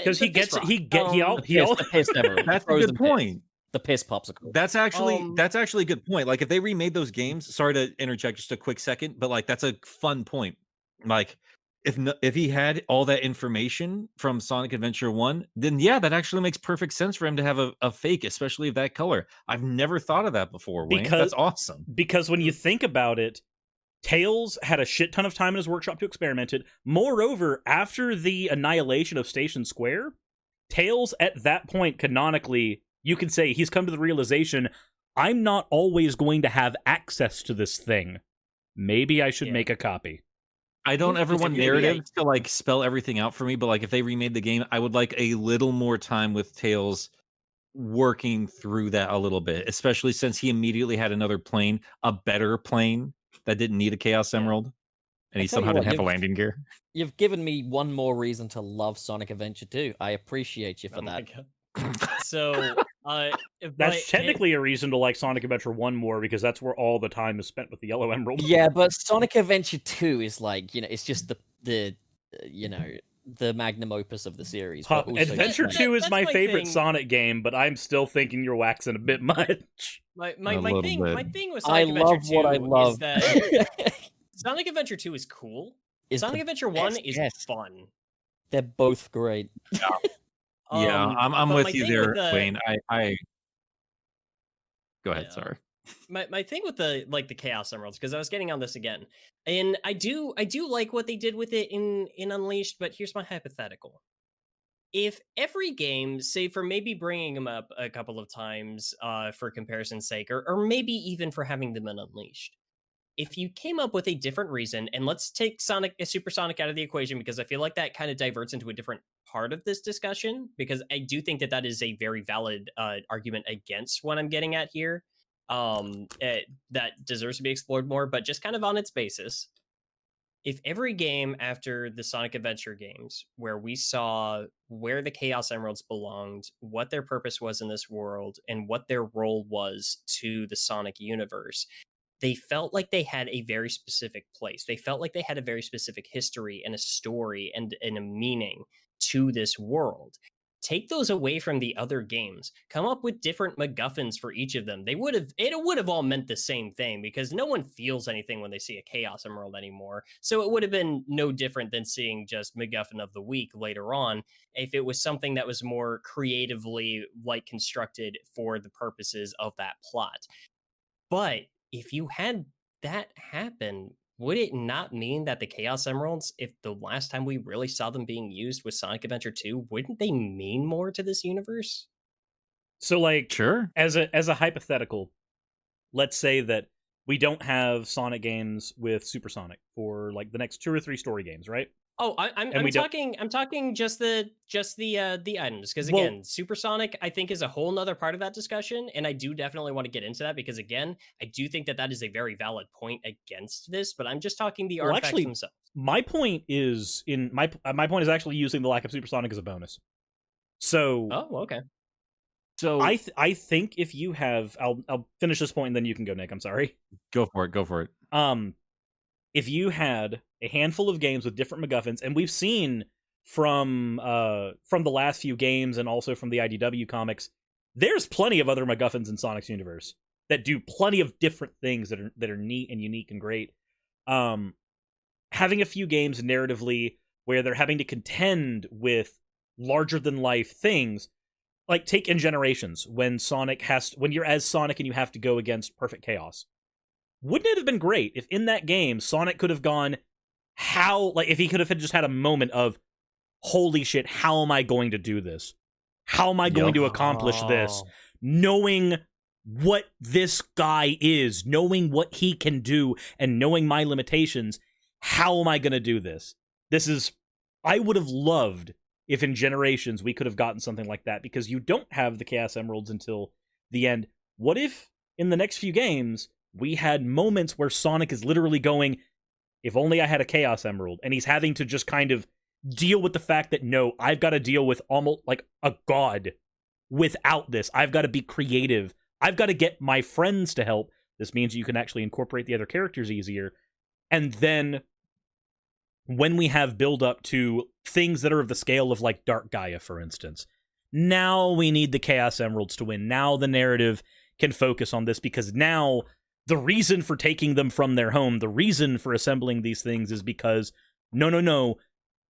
Because the he gets piss rock. the piss emerald. That's a Frozen good piss. point. The piss popsicle. That's actually Um, a good point. Like if they remade those games, sorry to interject just a quick second, but like that's a fun point. Like if he had all that information from Sonic Adventure 1, then yeah, that actually makes perfect sense for him to have a fake, especially of that color. I've never thought of that before, Wayne. Because- That's awesome. Because when you think about it, Tails had a shit ton of time in his workshop to experiment it. Moreover, after the annihilation of Station Square, Tails at that point, canonically, you can say he's come to the realization, I'm not always going to have access to this thing. Maybe I should Yeah. make a copy. I don't ever want maybe I- narratives to like spell everything out for me, but like if they remade the game, I would like a little more time with Tails working through that a little bit, especially since he immediately had another plane, a better plane that didn't need a Chaos Yeah. Emerald, and I he tell you somehow what, didn't have a you've- landing gear. You've given me one more reason to love Sonic Adventure 2. I appreciate you for Oh my that. God. So That's but technically a reason to like Sonic Adventure 1 more, because that's where all the time is spent with the Yellow Emerald. Yeah, but Sonic Adventure 2 is like, it's just the the magnum opus of the series. but Pup, also Adventure just, 2 is that's my my favorite thing. Sonic game, but I'm still thinking you're waxing a bit much. my A little thing bit. my thing with I Sonic love Adventure 2 what I love. is that Sonic Adventure 2 is cool. Is Sonic the Adventure 1 best, is yes. fun. They're both great. Yeah, I'm but with my you thing there, with the- Wayne. I go ahead. Yeah. Sorry. My thing with the Chaos Emeralds, because I was getting on this again, and I do like what they did with it in Unleashed, but here's my hypothetical. If every game, say for maybe bringing them up a couple of times for comparison's sake, or maybe even for having them in Unleashed, if you came up with a different reason, and let's take Super Sonic out of the equation, because I feel like that kind of diverts into a different part of this discussion, because I do think that is a very valid argument against what I'm getting at here. That deserves to be explored more, but just kind of on its basis. If every game after the Sonic Adventure games, where we saw where the Chaos Emeralds belonged, what their purpose was in this world, and what their role was to the Sonic universe, they felt like they had a very specific place. They felt like they had a very specific history and a story and a meaning to this world. Take those away from the other games. Come up with different MacGuffins for each of them. It would have all meant the same thing, because no one feels anything when they see a Chaos Emerald anymore. So it would have been no different than seeing just MacGuffin of the week later on, if it was something that was more creatively like constructed for the purposes of that plot. But if you had that happen, would it not mean that the Chaos Emeralds, if the last time we really saw them being used was Sonic Adventure 2, wouldn't they mean more to this universe? So, like, Sure. as a hypothetical, let's say that we don't have Sonic games with Supersonic for like the next 2 or 3 story games, right? Oh, I'm talking just the items, because Well- again, Supersonic I think is a whole nother part of that discussion, and I do definitely want to get into that, because again, I do think that is a very valid point against this, but I'm just talking the Well, artifacts actually, themselves. My point is my point is actually using the lack of Supersonic as a bonus. So Oh, okay. So I think if you have, I'll finish this point and then you can go, Nick. I'm sorry. go for it. If you had a handful of games with different MacGuffins, and we've seen from the last few games and also from the IDW comics, there's plenty of other MacGuffins in Sonic's universe that do plenty of different things that are neat and unique and great. Having a few games narratively where they're having to contend with larger than life things, like take in Generations, when you're as Sonic and you have to go against Perfect Chaos. Wouldn't it have been great if in that game Sonic could have gone, if he could have just had a moment of, holy shit, how am I going to do this? How am I going to accomplish this? Knowing what this guy is, knowing what he can do, and knowing my limitations, how am I going to do this? I would have loved if in Generations we could have gotten something like that, because you don't have the Chaos Emeralds until the end. What if in the next few games we had moments where Sonic is literally going, if only I had a Chaos Emerald, and he's having to just kind of deal with the fact that, no, I've got to deal with almost like a god without this. I've got to be creative. I've got to get my friends to help. This means you can actually incorporate the other characters easier. And then when we have build up to things that are of the scale of like Dark Gaia, for instance, now we need the Chaos Emeralds to win. Now the narrative can focus on this, because now the reason for taking them from their home, the reason for assembling these things is because, no,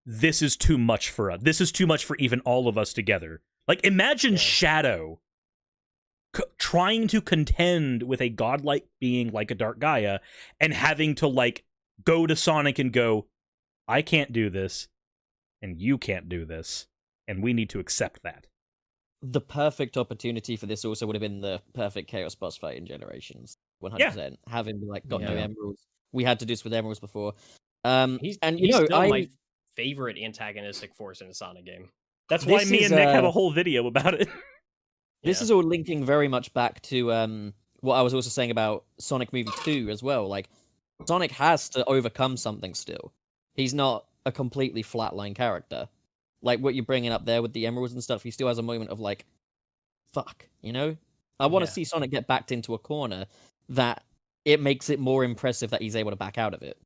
this is too much for us. This is too much for even all of us together. Like, imagine Shadow trying to contend with a godlike being like a Dark Gaia and having to, like, go to Sonic and go, I can't do this, and you can't do this, and we need to accept that. The perfect opportunity for this also would have been the perfect Chaos boss fight in Generations. 100%. Have him like got no emeralds. We had to do this with emeralds before. He's still my favorite antagonistic force in a Sonic game. That's why me and Nick have a whole video about it. This is all linking very much back to what I was also saying about Sonic Movie 2 as well. Like, Sonic has to overcome something still. He's not a completely flatline character. Like what you're bringing up there with the emeralds and stuff, he still has a moment of like, fuck, you know? I want to see Sonic get backed into a corner that it makes it more impressive that he's able to back out of it.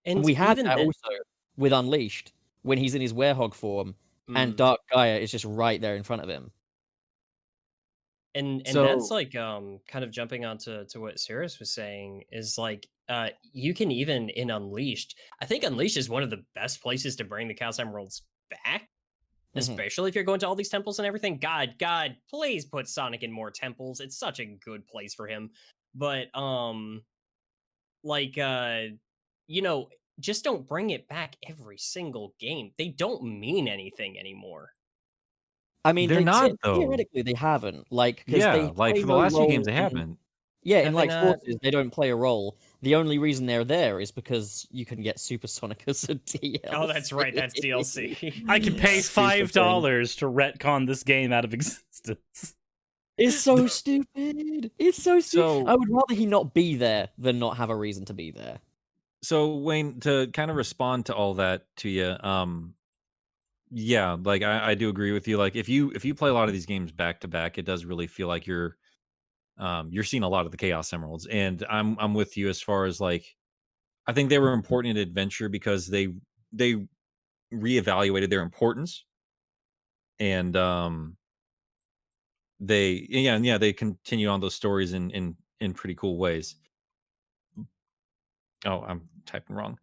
And we had that also with Unleashed, when he's in his werehog form, and Dark Gaia is just right there in front of him. And that's like kind of jumping onto what Suris was saying, is like you can even in Unleashed, I think Unleashed is one of the best places to bring the Chaos Emeralds back, especially if you're going to all these temples and everything. God, please put Sonic in more temples. It's such a good place for him. But you know, just don't bring it back every single game. They don't mean anything anymore. I mean, they're not though. Theoretically, they haven't. Like, yeah, like for the last few games, they haven't. Yeah, in like Forces, they don't play a role. The only reason they're there is because you can get Supersonic as a DLC. Oh, that's right, that's DLC. I can pay $5 to retcon this game out of existence. It's so stupid. It's so stupid. I would rather he not be there than not have a reason to be there. So Wayne, to kind of respond to all that to you, yeah, like I do agree with you. Like if you play a lot of these games back to back, it does really feel like you're you're seeing a lot of the Chaos Emeralds, and I'm with you as far as like I think they were important in Adventure because they reevaluated their importance, and they continue on those stories in pretty cool ways. Oh, I'm typing wrong,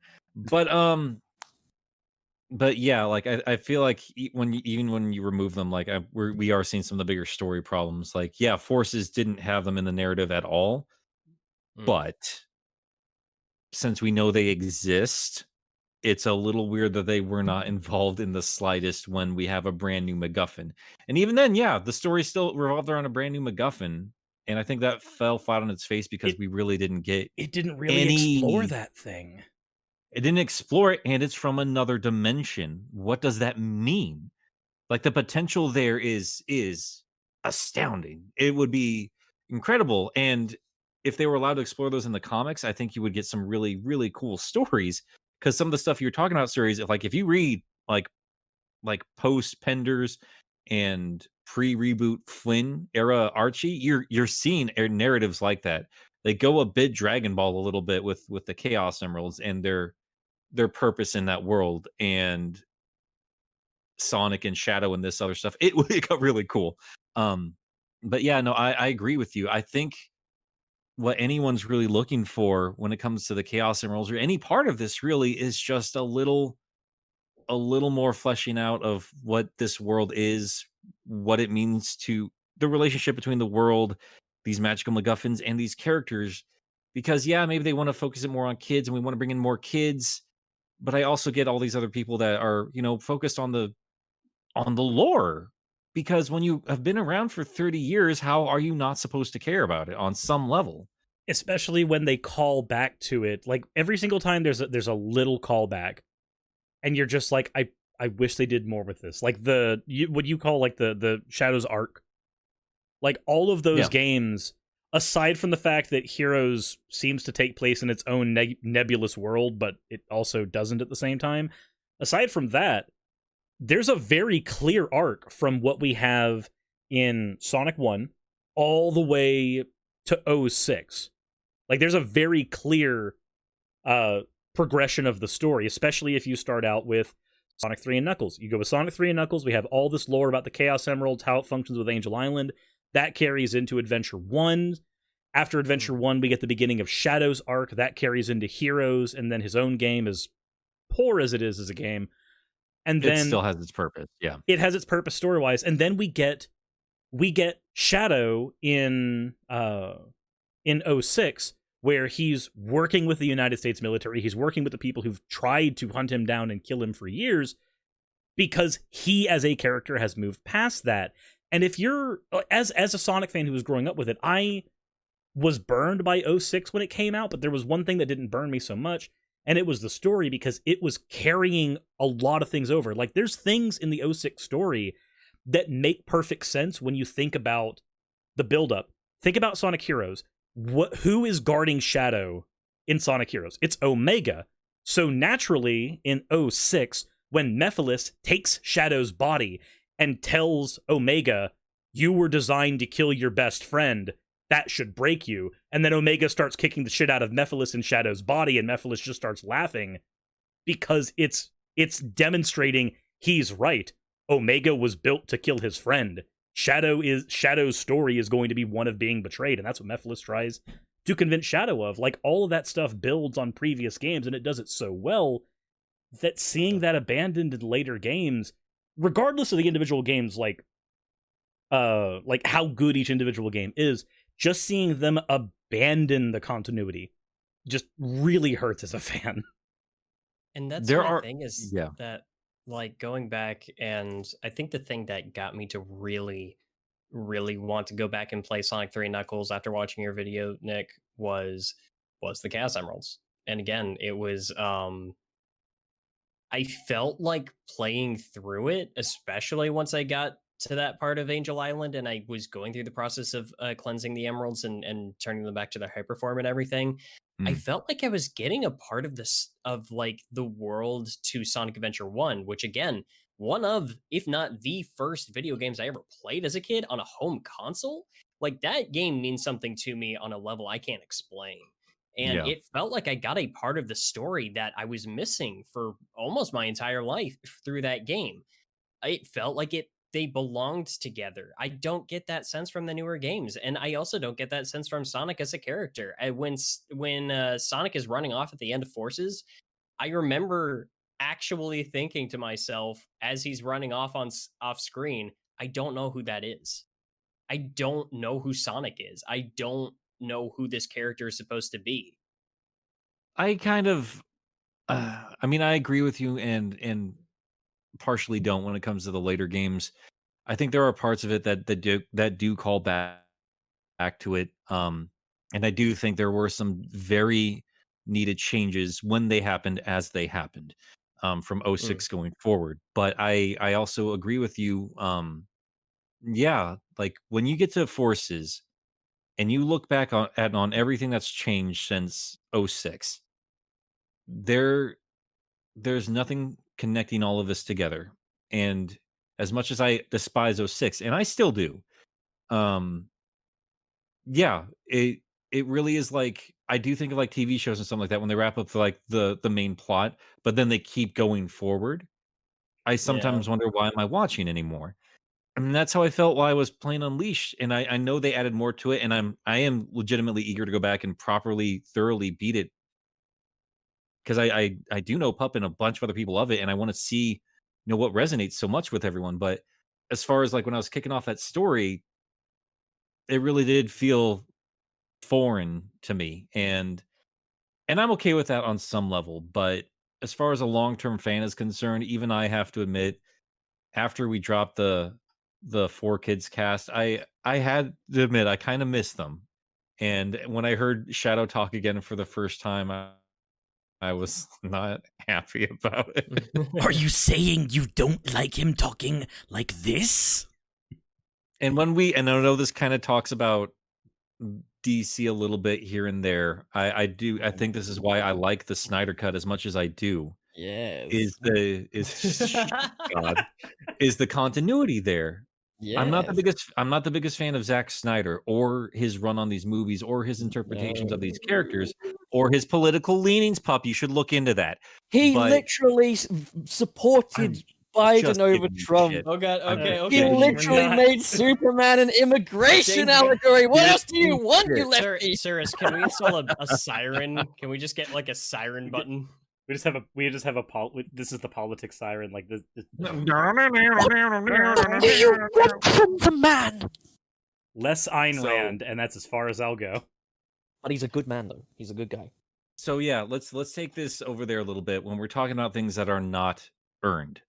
but yeah, like I feel like even when you remove them, like we are seeing some of the bigger story problems. Like, yeah, Forces didn't have them in the narrative at all, but since we know they exist, it's a little weird that they were not involved in the slightest when we have a brand new MacGuffin. And even then, yeah, the story still revolved around a brand new MacGuffin. And I think that fell flat on its face because we really didn't get It didn't really explore that thing. It didn't explore it, and it's from another dimension. What does that mean? Like the potential there is astounding. It would be incredible. And if they were allowed to explore those in the comics, I think you would get some really, really cool stories. Because some of the stuff you're talking about, series, if you read like post Penders and pre-reboot Flynn era Archie, you're seeing narratives like that. They go a bit Dragon Ball a little bit with the Chaos Emeralds and their purpose in that world, and Sonic and Shadow and this other stuff. It got really cool. But yeah, no, I agree with you. I think what anyone's really looking for when it comes to the Chaos Emeralds or any part of this really is just a little more fleshing out of what this world is, what it means to the relationship between the world, these magical MacGuffins, and these characters. Because yeah, maybe they want to focus it more on kids, and we want to bring in more kids. But I also get all these other people that are, focused on the lore. Because when you have been around for 30 years, how are you not supposed to care about it on some level? Especially when they call back to it. Like every single time there's a little callback. And you're just like, I wish they did more with this. Like what you call like the Shadows arc. Like all of those games, aside from the fact that Heroes seems to take place in its own nebulous world, but it also doesn't at the same time. Aside from that, there's a very clear arc from what we have in Sonic 1 all the way to 06. Like there's a very clear progression of the story, especially if you start out with Sonic 3 and Knuckles. You go with Sonic 3 and Knuckles, we have all this lore about the Chaos Emeralds, how it functions with Angel Island. That carries into Adventure 1. After Adventure 1, we get the beginning of Shadow's arc. That carries into Heroes, and then his own game, as poor as it is as a game. And then it still has its purpose, yeah. It has its purpose story-wise. And then we get Shadow in 06, where he's working with the United States military. He's working with the people who've tried to hunt him down and kill him for years, because he as a character has moved past that. And if you're, as a Sonic fan who was growing up with it, I was burned by 06 when it came out, but there was one thing that didn't burn me so much, and it was the story, because it was carrying a lot of things over. Like, there's things in the 06 story that make perfect sense when you think about the buildup. Think about Sonic Heroes. Who is guarding Shadow in Sonic Heroes? It's Omega. So naturally, in 06, when Mephiles takes Shadow's body and tells Omega, you were designed to kill your best friend, that should break you. And then Omega starts kicking the shit out of Mephiles in Shadow's body, and Mephiles just starts laughing because it's demonstrating he's right. Omega was built to kill his friend. Shadow's story is going to be one of being betrayed, and that's what Mephiles tries to convince Shadow of. Like, all of that stuff builds on previous games, and it does it so well that seeing that abandoned in later games, regardless of the individual games, like how good each individual game is, just seeing them abandon the continuity just really hurts as a fan. And that's my thing is that, like, going back, and I think the thing that got me to really, really want to go back and play Sonic 3 Knuckles after watching your video, Nick, was the Chaos Emeralds. And again, it was I felt like playing through it, especially once I got to that part of Angel Island and I was going through the process of cleansing the emeralds and turning them back to their hyperform and everything. I felt like I was getting a part of this, of like the world to Sonic Adventure 1, which again, one of, if not the first video games I ever played as a kid on a home console. Like, that game means something to me on a level I can't explain. And Yeah. it felt like I got a part of the story that I was missing for almost my entire life through that game. It felt like they belonged together. I don't get that sense from the newer games, and I also don't get that sense from Sonic as a character. When Sonic is running off at the end of Forces, I remember actually thinking to myself as he's running off screen, I don't know who that is. I don't know who Sonic is. I don't know who this character is supposed to be. I kind of, I mean, I agree with you, and partially don't when it comes to the later games. I think there are parts of it that do call back to it. And I do think there were some very needed changes when they happened as they happened, from '06 going forward. But I also agree with you. Yeah, like when you get to Forces and you look back on everything that's changed since '06, there's nothing connecting all of this together. And as much as I despise '06, and I still do, um, yeah, it really is like I do think of like TV shows and something like that when they wrap up like the main plot, but then they keep going forward. I Yeah. sometimes wonder why am I watching anymore? And that's how I felt while I was playing Unleashed. And I know they added more to it, and I am legitimately eager to go back and properly, thoroughly beat it because I do know Pup and a bunch of other people love it, and I want to see what resonates so much with everyone. But as far as like when I was kicking off that story, it really did feel foreign to me, and I'm okay with that on some level. But as far as a long term fan is concerned, even I have to admit, after we dropped the 4 Kids cast, I had to admit I kind of missed them. And when I heard Shadow talk again for the first time, I was not happy about it. Are you saying you don't like him talking like this? And I know this kind of talks about DC a little bit here and there. I think this is why I like the Snyder cut as much as I do. Yes. God, is the continuity there. Yes. I'm not the biggest fan of Zack Snyder or his run on these movies or his interpretations of these characters or his political leanings. Pup, you should look into that. He But literally supported Biden just over giving you Trump. shit. Oh god, okay, I'm- okay. He we're literally not- made Superman an immigration Thank you. allegory. What Yes, else do you want, you Sir, lefty? Suris, can we install a siren? Can we just get like a siren button? We just have this is the politics siren, like this. What do you want from the man? Less Ayn So- Rand, and that's as far as I'll go. But he's a good man, though. He's a good guy. So yeah, let's take this over there a little bit when we're talking about things that are not earned,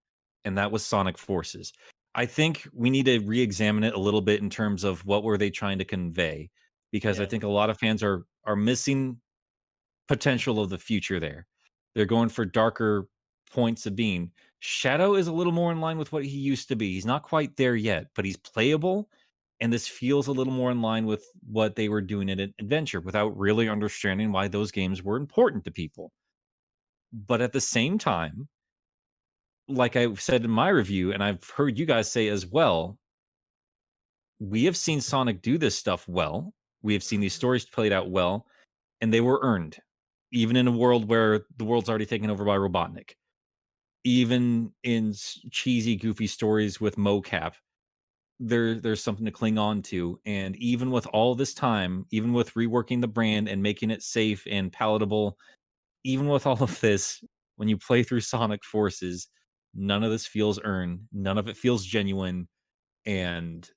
and that was Sonic Forces. I think we need to re-examine it a little bit in terms of what were they trying to convey, because I Yeah. think a lot of fans are missing potential of the future there. They're going for darker points of being. Shadow is a little more in line with what he used to be. He's not quite there yet, but he's playable. And this feels a little more in line with what they were doing in Adventure without really understanding why those games were important to people. But at the same time, like I said in my review, and I've heard you guys say as well, we have seen Sonic do this stuff well. We have seen these stories played out well, and they were earned, even in a world where the world's already taken over by Robotnik. Even in cheesy, goofy stories with mocap, there's something to cling on to. And even with all this time, even with reworking the brand and making it safe and palatable, even with all of this, when you play through Sonic Forces, none of this feels earned. None of it feels genuine, and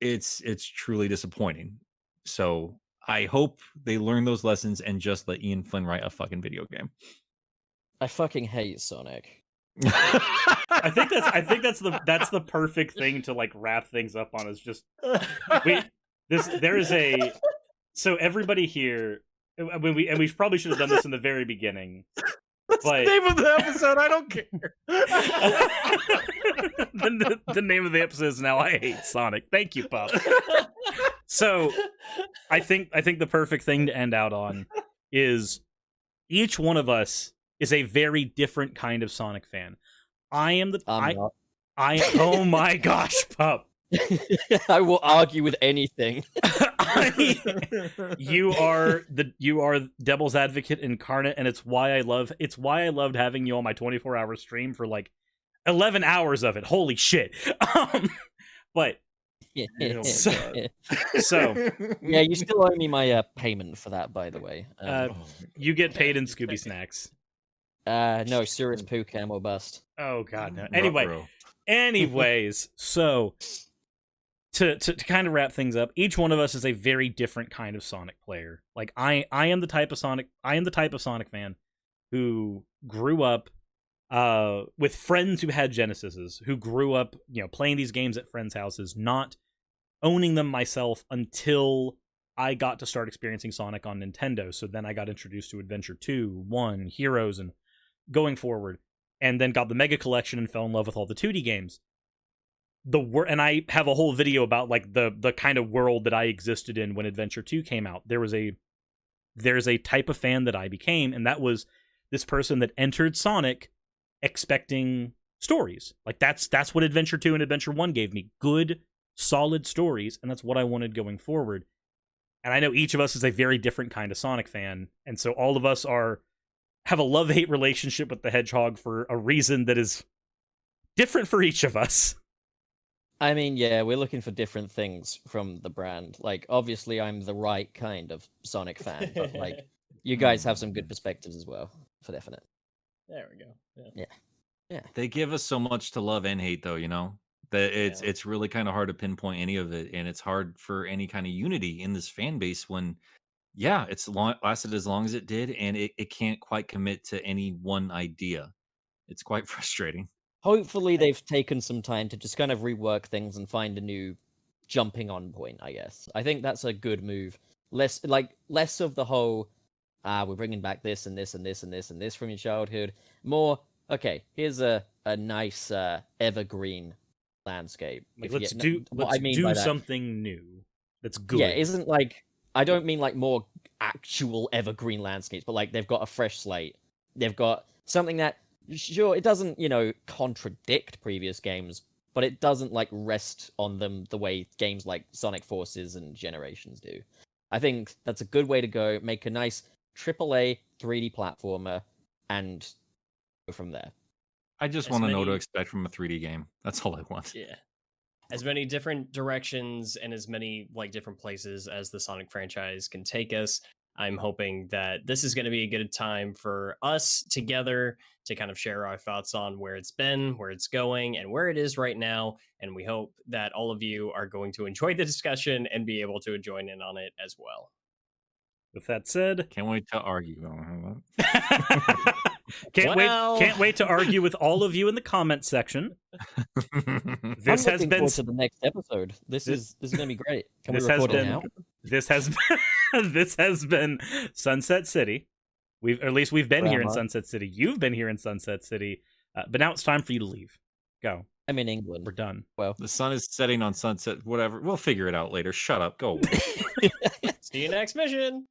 it's truly disappointing. So I hope they learn those lessons and just let Ian Flynn write a fucking video game. I fucking hate Sonic. I think that's the perfect thing to like wrap things up on. Is just so everybody here. We probably should have done this in the very beginning. That's But- the name of the episode. I don't care. the name of the episode is now I Hate Sonic. Thank you, Pup. So I think the perfect thing to end out on is each one of us is a very different kind of Sonic fan. I am the I'm not. oh my gosh, Pup. I will argue with anything. You are devil's advocate incarnate, and it's why I loved having you on my 24-hour stream for like 11 hours of it. Holy shit. But so yeah, you still owe me my payment for that, by the way. you get paid in Scooby snacks. No, Suris poo cam or bust. Oh god, no. Anyways, so to kind of wrap things up, each one of us is a very different kind of Sonic player. Like I am the type of Sonic fan who grew up with friends who had Genesises, who grew up, playing these games at friends' houses, not owning them myself until I got to start experiencing Sonic on Nintendo. So then I got introduced to Adventure 2, 1, Heroes, and going forward, and then got the Mega Collection and fell in love with all the 2D games. And I have a whole video about like the kind of world that I existed in when Adventure 2 came out. There's a type of fan that I became, and that was this person that entered Sonic expecting stories. Like that's what Adventure 2 and Adventure 1 gave me. Good, solid stories, and that's what I wanted going forward. And I know each of us is a very different kind of Sonic fan, and so all of us have a love-hate relationship with the Hedgehog for a reason that is different for each of us. I mean, yeah, we're looking for different things from the brand. Like, obviously, I'm the right kind of Sonic fan, but like, you guys have some good perspectives as well, for definite. There we go. Yeah. They give us so much to love and hate, though. That it's really kind of hard to pinpoint any of it, and it's hard for any kind of unity in this fan base when, it's lasted as long as it did, and it can't quite commit to any one idea. It's quite frustrating. Hopefully, they've taken some time to just kind of rework things and find a new jumping on point, I guess. I think that's a good move. Less of the whole, we're bringing back this and this and this and this and this from your childhood. More, okay, here's a nice evergreen landscape. Let's do something new that's good. Yeah, isn't like, I don't mean like more actual evergreen landscapes, but like they've got a fresh slate. They've got something that, sure, it doesn't, contradict previous games, but it doesn't like rest on them the way games like Sonic Forces and Generations do. I think that's a good way to go. Make a nice AAA 3D platformer and go from there. I just want to know what to expect from a 3D game. That's all I want. Yeah. As many different directions and as many like different places as the Sonic franchise can take us. I'm hoping that this is going to be a good time for us together to kind of share our thoughts on where it's been, where it's going, and where it is right now. And we hope that all of you are going to enjoy the discussion and be able to join in on it as well. With that said, can't wait to argue. Can't wait to argue with all of you in the comments section. This has been to the next episode. This is going to be great. Can we record it now? This has been Sunset City. We've been here in Sunset City. You've been here in Sunset City, but now it's time for you to leave. Go. I'm in England. We're done. Well, the sun is setting on Sunset. Whatever. We'll figure it out later. Shut up. Go away. See you next mission.